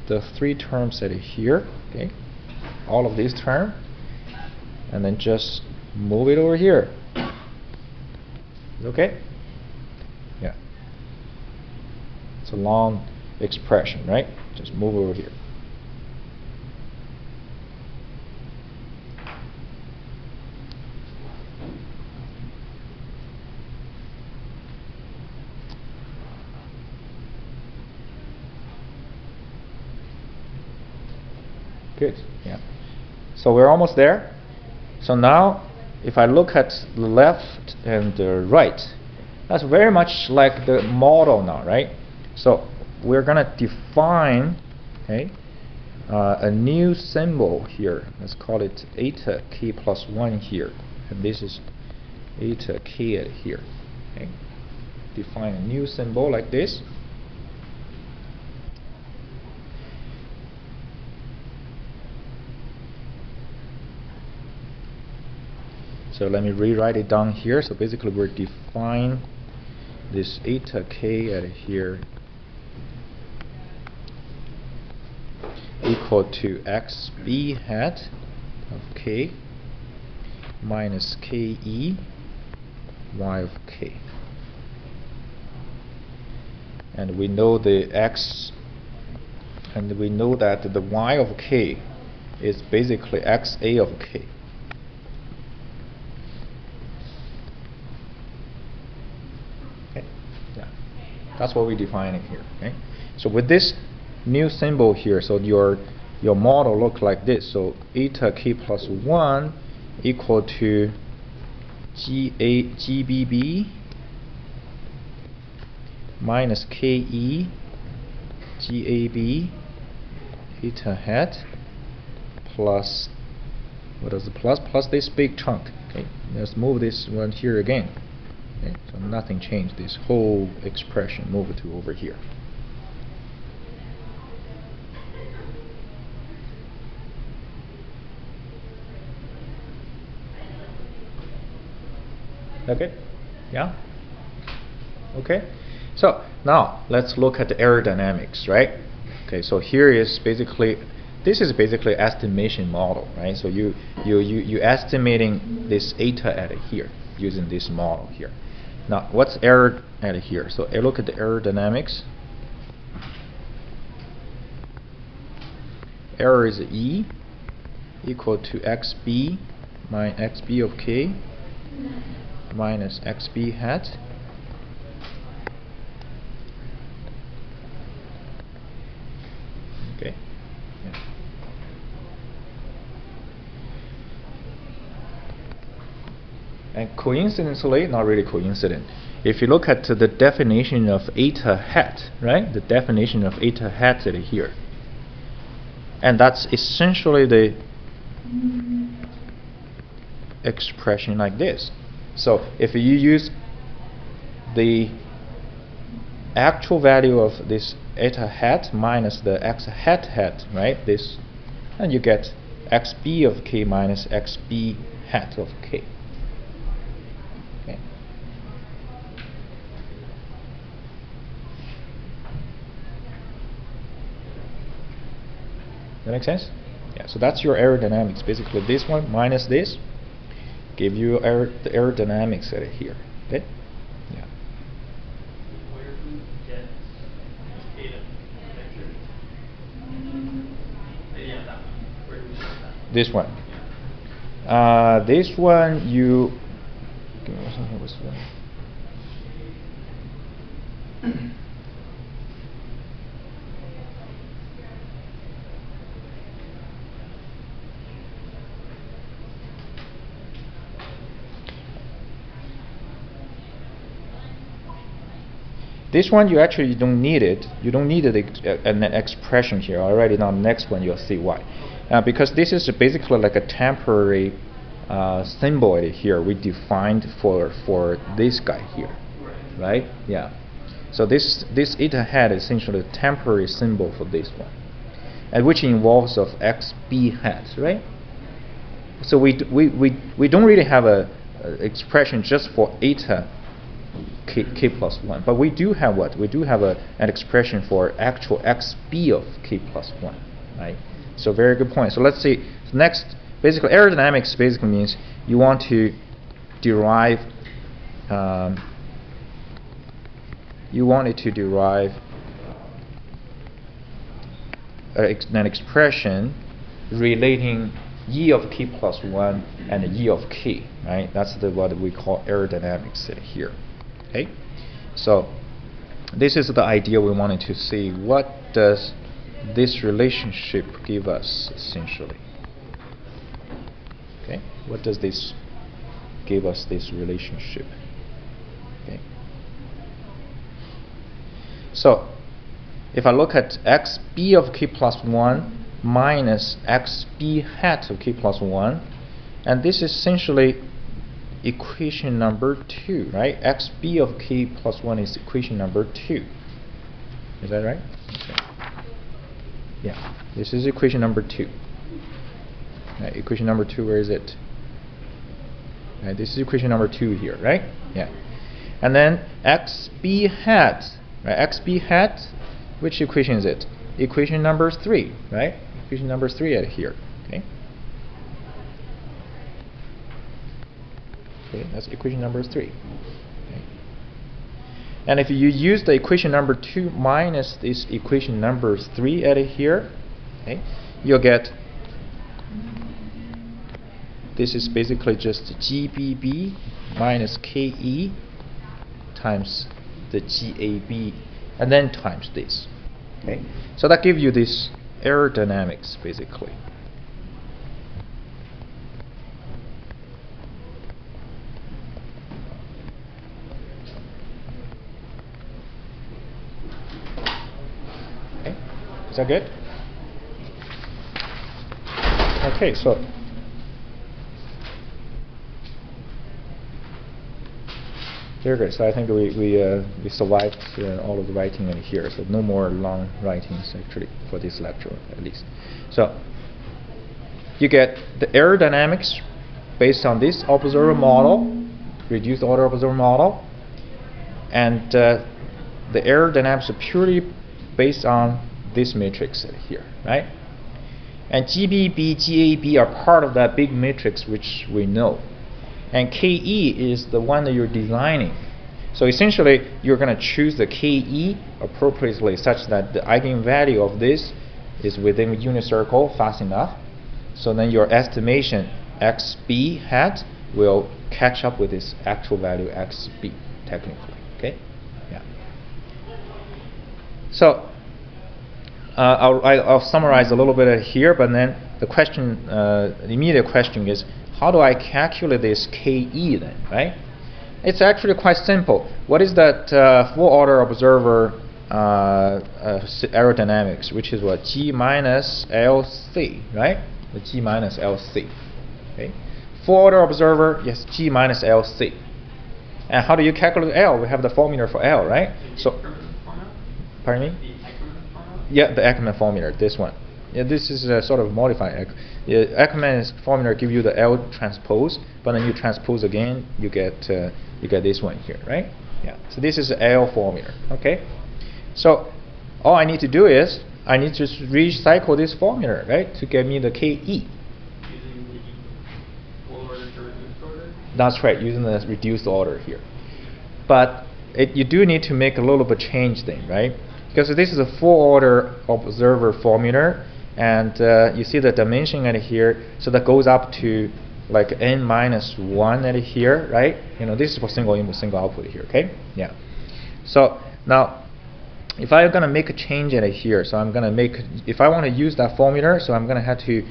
the 3 terms that are here, okay, all of these terms, and then just move it over here. Okay? Yeah. It's a long expression, right? Just move over here. Good. Yeah. So we're almost there. So now, if I look at the left and the right, that's very much like the model now, right? So we're going to define, okay, a new symbol here. Let's call it eta k plus 1 here, and this is eta k at here. Okay. Define a new symbol like this. So let me rewrite it down here. So basically we're define this eta k at here equal to xb hat of k minus ke y of k. And we know the x, and we know that the y of k is basically xa of k. Okay, yeah, that's what we're defining here. Okay, so with this new symbol here, so your model look like this. So eta k plus 1 equal to GBB minus KE GAB eta hat plus, what is the plus? Plus this big chunk. Okay, let's move this one here again. Okay, so nothing changed. This whole expression move to over here. Okay, yeah, okay. So now let's look at the aerodynamics, right? Okay, so here is basically, this is basically estimation model, right? So you estimating this eta at here using this model here. Now what's error at here? So look at the aerodynamics. Error is E equal to xb minus xb of k minus xb hat okay. Yeah. And coincidentally, not really coincident, if you look at the definition of eta hat, right? The definition of eta hat is here. And that's essentially the expression like this. So if you use the actual value of this eta hat minus the x hat hat, right? This, and you get xb of k minus xb hat of k. Okay. That make sense? Yeah. So that's your aerodynamics. Basically, this one minus this give you the aerodynamics at here. Okay. Yeah. Where do we get data vector? Yeah, that one. Where do we get that? This one. This one you. Give me something. What's that? This one you actually don't need it. You don't need an expression here already. Now next one you'll see why. Because this is basically like a temporary symbol here we defined for this guy here, right? Yeah. So this eta hat is essentially a temporary symbol for this one, and which involves of xb hat, right? So we don't really have a expression just for eta k plus 1, but we do have what? We do have an expression for actual xb of k plus 1, right? So very good point. So let's see. Next, basically aerodynamics basically means you want to derive an expression relating E of k plus 1 and E of k, right? That's what we call aerodynamics here. Okay, so this is the idea we wanted to see. What does this relationship give us essentially? Okay, what does this give us, this relationship? Okay, so if I look at xb of k plus 1 minus xb hat of k plus 1, and this is essentially equation number 2, right? xb of k plus 1 is equation number 2. Is that right? Okay. Yeah, this is equation number 2. Right, equation number 2, where is it? Right? This is equation number 2 here, right? Yeah. And then xb hat, right? xb hat, which equation is it? Equation number 3, right? Equation number 3 at here. Okay. Okay, that's equation number 3. Okay. And if you use the equation number 2 minus this equation number 3 at here, okay, you'll get, this is basically just GBB minus KE times the GAB, and then times this. Okay, so that gives you this aerodynamics basically. Okay, is that good? Okay, so very good. So I think we survived all of the writing in here. So no more long writings actually for this lecture at least. So you get the aerodynamics based on this observer model, reduced order observer model, and the aerodynamics are purely based on this matrix here, right? And GBB, GAB are part of that big matrix which we know. And KE is the one that you're designing. So essentially, you're going to choose the KE appropriately such that the eigenvalue of this is within a unit circle fast enough. So then your estimation XB hat will catch up with this actual value XB technically. Okay? Yeah. So I'll summarize a little bit here, but then the question, the immediate question is, how do I calculate this KE then, right? It's actually quite simple. What is that full order observer aerodynamics, which is what? G minus LC, right? The G minus LC. Okay. Full order observer, yes, G minus LC. And how do you calculate L? We have the formula for L, right? So, pardon me? Yeah, the Ackermann formula, this one. Yeah, this is a sort of modified. Ackermann's formula give you the L transpose, but then you transpose again, you get this one here, right? Yeah. So this is the L formula. Okay. So all I need to do is I need to recycle this formula, right, to get me the KE. Using the full order to reduced order? That's right, using the reduced order here. But you do need to make a little bit change then, right? Because this is a full order observer formula, and you see the dimension at here, so that goes up to like n minus 1 at here, right? You know, this is for single input, single output here, okay? Yeah. So now, if I'm gonna make a change at here, so I'm gonna make, if I want to use that formula, so I'm gonna have to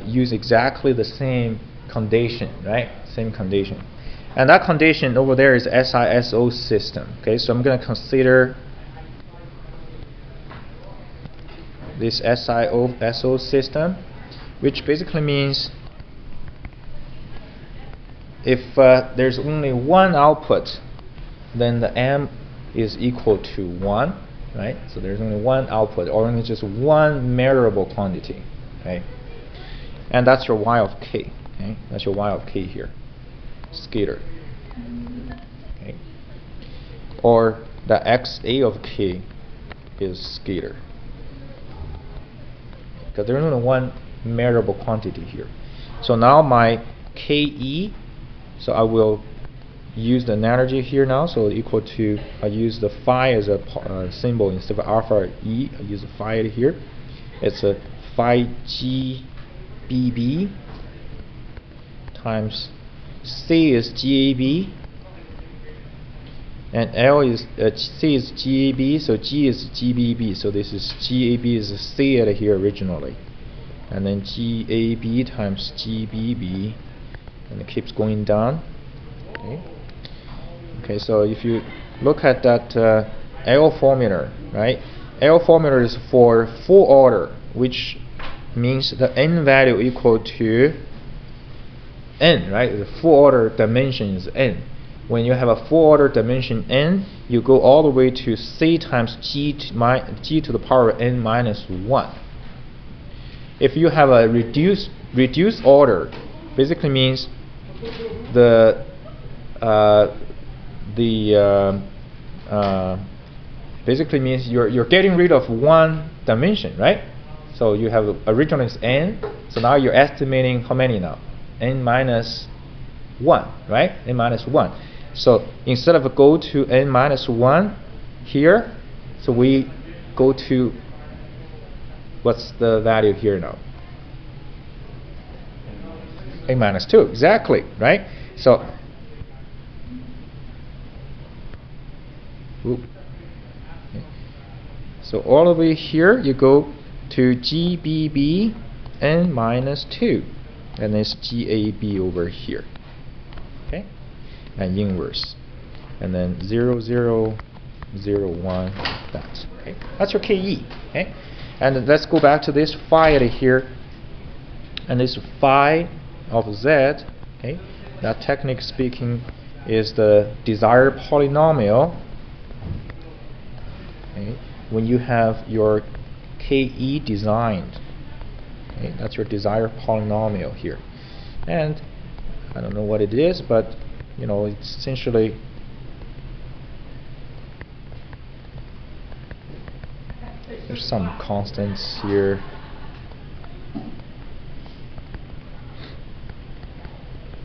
use exactly the same condition, right? Same condition, and that condition over there is SISO system. Okay, so I'm gonna consider this SISO system, which basically means if there's only one output, then the M is equal to 1, right? So there's only one output, or only just one measurable quantity, okay? And that's your Y of K, okay? That's your Y of K here, scalar, okay? Or the XA of K is scalar, because there's only one measurable quantity here. So now my KE, so I will use the analogy here now, so equal to, I use the phi as a symbol instead of alpha E, I use the phi here. It's a phi GBB times C is GAB, and L is C is GAB, so G is GBB, so this is GAB is C at here originally, and then GAB times GBB, and it keeps going down. Okay. Okay, so if you look at that L formula, right? L formula is for full order, which means the n value equal to n, right? The full order dimension is n. When you have a full order dimension n, you go all the way to C times g to the power of n minus 1. If you have a reduced order, basically means the basically means you're getting rid of one dimension, right? So you have originally is n, so now you're estimating how many now? N minus 1, right? N minus 1. So instead of go to n minus 1 here, so we go to, what's the value here now? N minus 2, exactly, right? So so all the way here, you go to GBB n minus 2, and it's GAB over here, okay? And inverse, and then 0, 0, 0, 1, that, okay? That's your KE, okay? And let's go back to this phi right here, and this phi of Z, okay? That technically speaking is the desired polynomial, okay? When you have your KE designed, okay? That's your desired polynomial here. And I don't know what it is, but you know, it's essentially there's some constants here.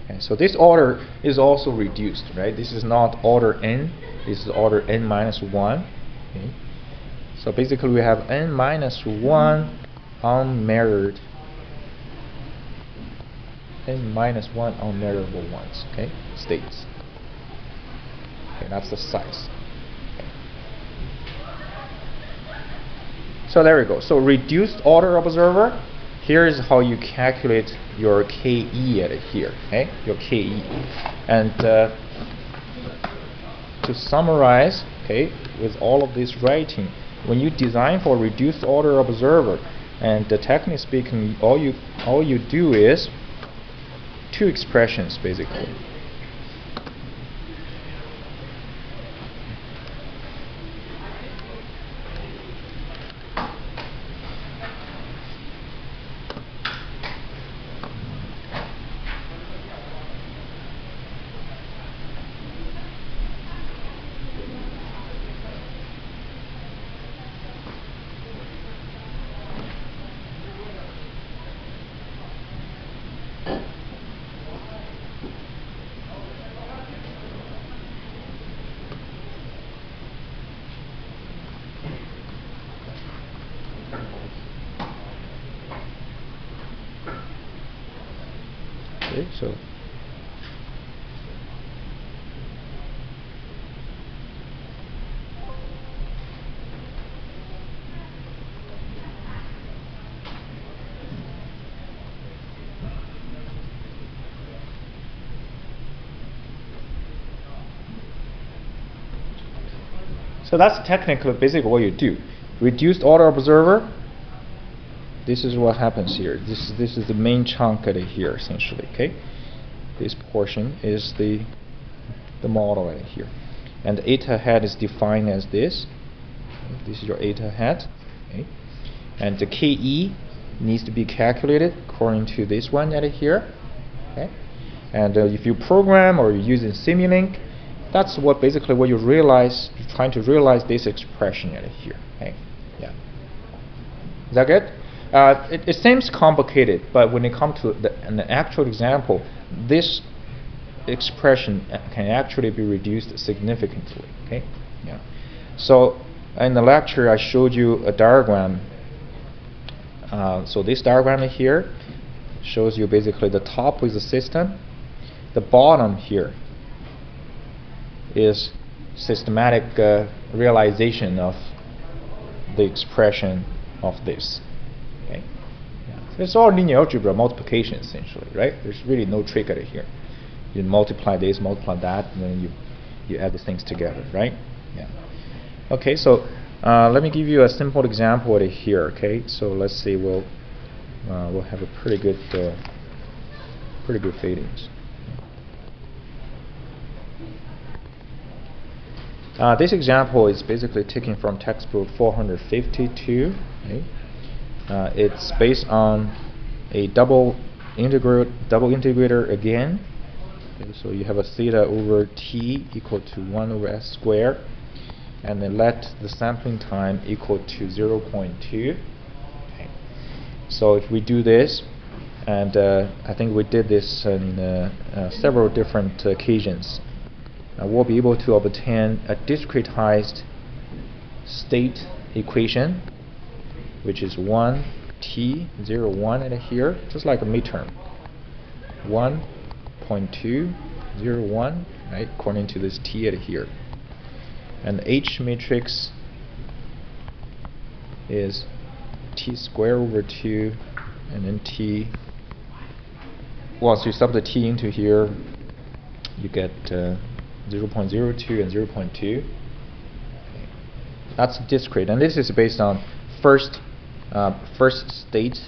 Okay, so this order is also reduced, right? This is not order n, this is order n minus 1. Okay. So basically we have n minus 1 unmeasured, n minus 1 unmeasurable ones, okay, states. Okay, that's the size. Okay. So there we go. So reduced order observer, here is how you calculate your KE at here, okay, your KE. And to summarize, okay, with all of this writing, when you design for reduced order observer, and technically speaking, all you do is two expressions basically. Okay, so that's technically basically what you do. Reduced order observer. This is what happens here. This is the main chunk right here, essentially. Okay, this portion is the model right here, and the eta hat is defined as this. This is your eta hat. Okay, and the KE needs to be calculated according to this one right here. Okay, and if you program or you're using Simulink, that's what basically what you realize. You're trying to realize this expression right here. Okay, yeah. Is that good? It seems complicated, but when it comes to an actual example, this expression can actually be reduced significantly. Okay, yeah. So in the lecture, I showed you a diagram. So this diagram here shows you basically the top is the system, the bottom here is systematic realization of the expression of this. Okay, yeah. So it's all linear algebra multiplication essentially, right? There's really no trick at it here. You multiply this, multiply that, and then you add the things together, right? Yeah. Okay, so let me give you a simple example right here. Okay, so let's see, we'll have a pretty good fadings. This example is basically taken from textbook 452. Okay? It's based on a double integrator again. Okay, so you have a theta over t equal to 1 over s squared, and then let the sampling time equal to 0.2. Okay. So if we do this, and I think we did this in several different occasions, we'll be able to obtain a discretized state equation, which is 1 t 0 1 at here, just like a midterm. 1.201, right, according to this t at here. And H matrix is t squared over 2, and then t. Once you sub the t into here, you get 0.02 and 0.2. Okay. That's discrete, and this is based on first state.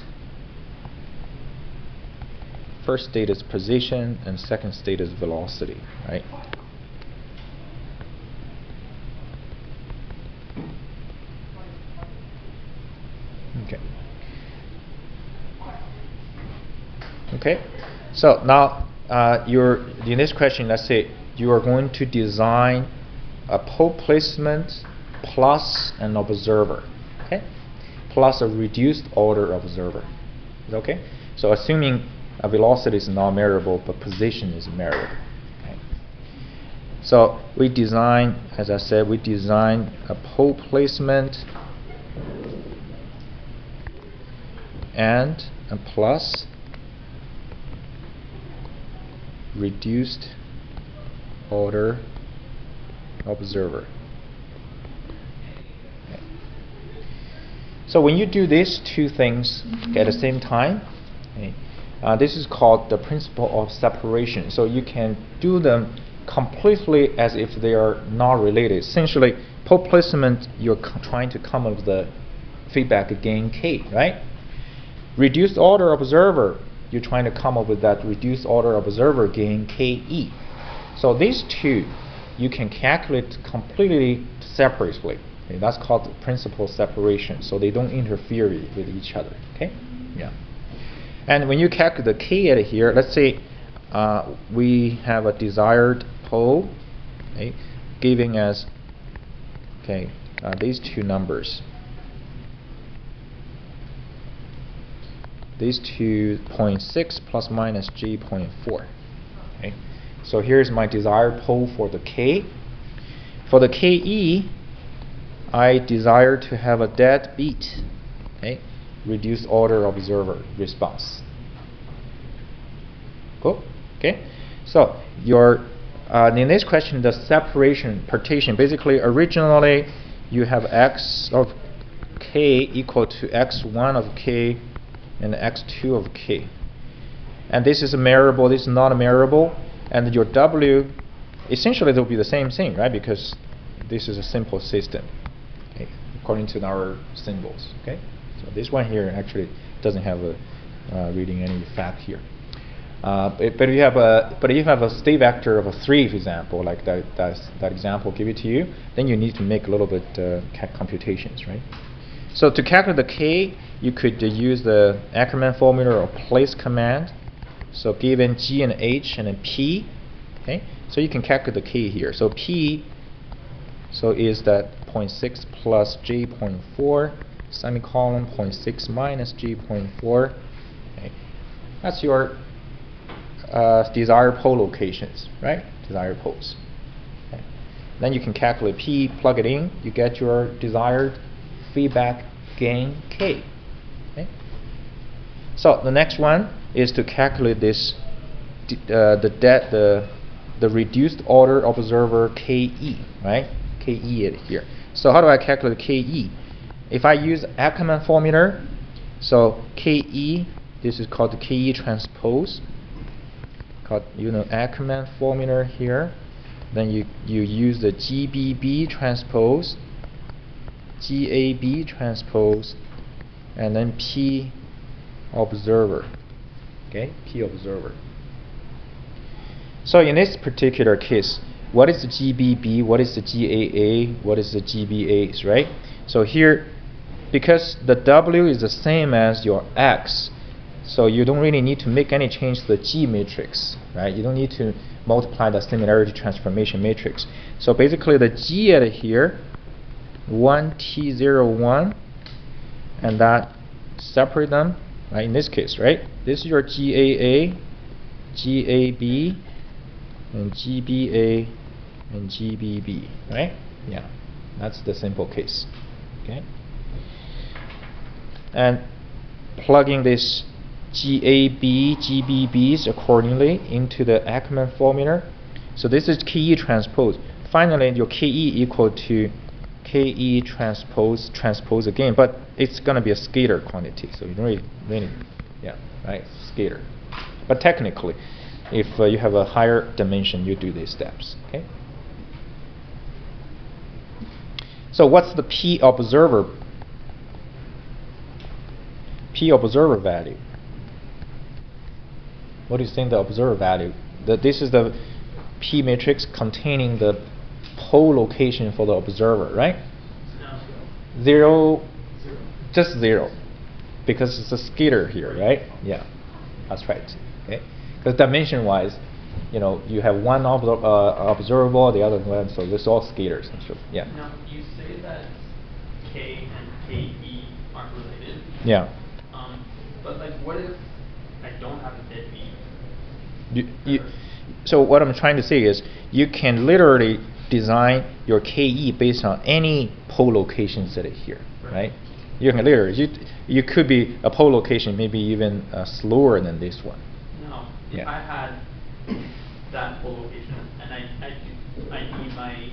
First state is position, and second state is velocity, right? Okay. Okay. So now, in this question, let's say you are going to design a pole placement plus an observer, okay, plus a reduced order observer. Is that okay? So assuming a velocity is not variable, but position is variable. Okay. So we design, as I said, we design a pole placement and a plus reduced order observer. Okay. So when you do these two things at the same time, okay, this is called the principle of separation. So you can do them completely as if they are not related. Essentially, pole placement, you're trying to come up with the feedback gain k, right? Reduced order observer, you're trying to come up with that reduced order observer gain ke. So these two, you can calculate completely separately. Okay, that's called the principle of separation. So they don't interfere with each other. Okay, yeah. And when you calculate the k at here, let's say we have a desired pole, okay, giving us these two numbers. These 2.6 plus minus g.4. Okay, so here's my desired pole for the k. For the ke, I desire to have a dead beat. Okay, reduced order observer response. Cool. Okay. So in this question, the separation partition, basically originally you have x of k equal to x1 of k and x2 of k, and this is a variable, this is not a variable, and your w essentially will be the same thing, right? Because this is a simple system, okay, according to our symbols. Okay, so this one here actually doesn't have a reading any fact here. But if you have a state vector of a 3, for example, like that example give it to you, then you need to make a little bit computations, right? So to calculate the k, you could use the Ackermann formula or place command. So given g and h and then p, okay, so you can calculate the k here. So p, so is that 0.6 plus g.4 semicolon 0.6 minus g.4. Okay, that's your desired pole locations, right? Desired poles. Okay. Then you can calculate p, plug it in, you get your desired feedback gain k. Okay. So the next one is to calculate this the reduced order observer ke, right? Ke at here. So how do I calculate ke? If I use Ackermann formula, so ke, this is called the ke transpose. Called, Ackermann formula here. Then you use the GBB transpose, GAB transpose, and then P observer. Okay, P observer. So in this particular case, what is the GBB? What is the GAA? What is the GBAs, right? So here, because the W is the same as your X, so you don't really need to make any change to the G matrix, right? You don't need to multiply the similarity transformation matrix. So basically the G at here, 1, T0, 1, and that separate them, right? In this case, right? This is your GAA, GAB, and GBA, and GBB, right? Yeah, that's the simple case. Okay. And plugging this GAB, GBBs accordingly into the Ackermann formula. So this is KE transpose. Finally, your KE equal to KE transpose again, but it's going to be a scalar quantity, so you don't really, yeah, right, scalar. But technically, if you have a higher dimension, you do these steps. Okay. So what's the P observer value? What do you think the observer value? This is the P matrix containing the pole location for the observer, right? No. 0, just 0, because it's a scalar here, right? Yeah, that's right. Okay, because dimension-wise, you have one observable, the other one, so this is all scalars. Yeah. Now you say that K and KE aren't related. Yeah. But like, what if I don't have a dead beat? So what I'm trying to say is, you can literally design your KE based on any pole location set here, right? You can literally, you could be a pole location maybe even slower than this one. No, if I had that pole location and I need my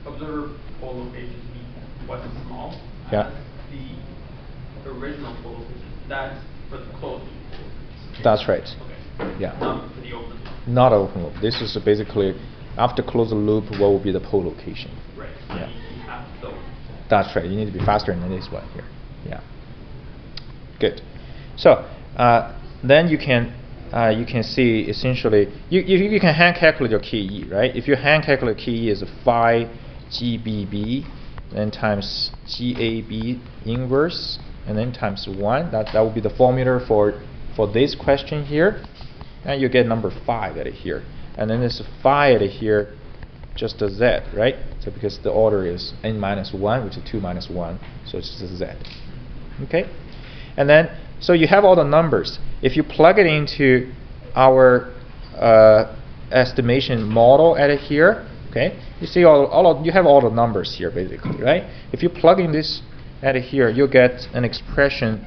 observer pole location to be what's small, yeah, the original pole location, that's for the closed loop pole location. That's right. Okay. Yeah. Not for the open loop. Not open loop. This is basically after closed loop, what will be the pole location? Right. Yeah. You have those. That's right. You need to be faster than this one here. Yeah. Good. So then you can see essentially you can hand calculate your KE, right? If you hand calculate KE is 5 GBB, then times GAB inverse, and then times 1. That will be the formula for this question here, and you get number 5 at here, and then this 5 at here, just a Z, right? So because the order is n minus 1, which is 2 minus 1, so it's just a Z. Okay, and then so you have all the numbers. If you plug it into our estimation model at here, okay, you see you have all the numbers here basically, right? If you plug in this at here, you'll get an expression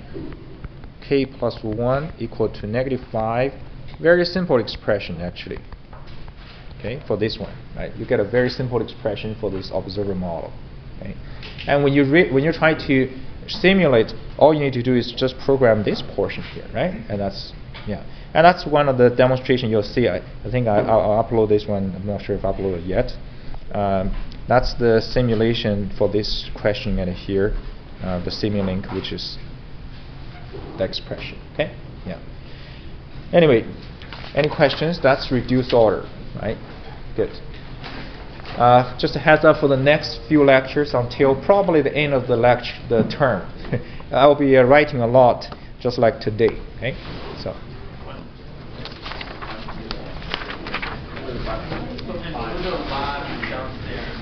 k plus 1 equal to -5. Very simple expression actually. Okay, for this one, right? You get a very simple expression for this observer model. Okay, and when you try to simulate, all you need to do is just program this portion here, right? And that's one of the demonstration you'll see. I think I'll upload this one. I'm not sure if I uploaded it yet. That's the simulation for this question at here, the Simulink, which is the expression. Okay, yeah. Anyway, any questions? That's reduced order, right? Good. Just a heads up for the next few lectures until probably the end of the term. I'll be writing a lot, just like today. Okay, so.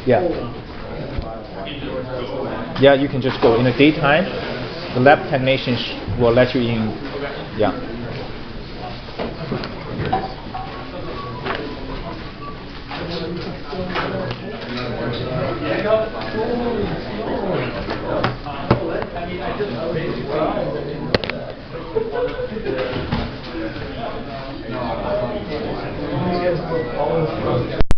Yeah. Yeah, you can just go in the daytime. The lab technicians will let you in. Yeah.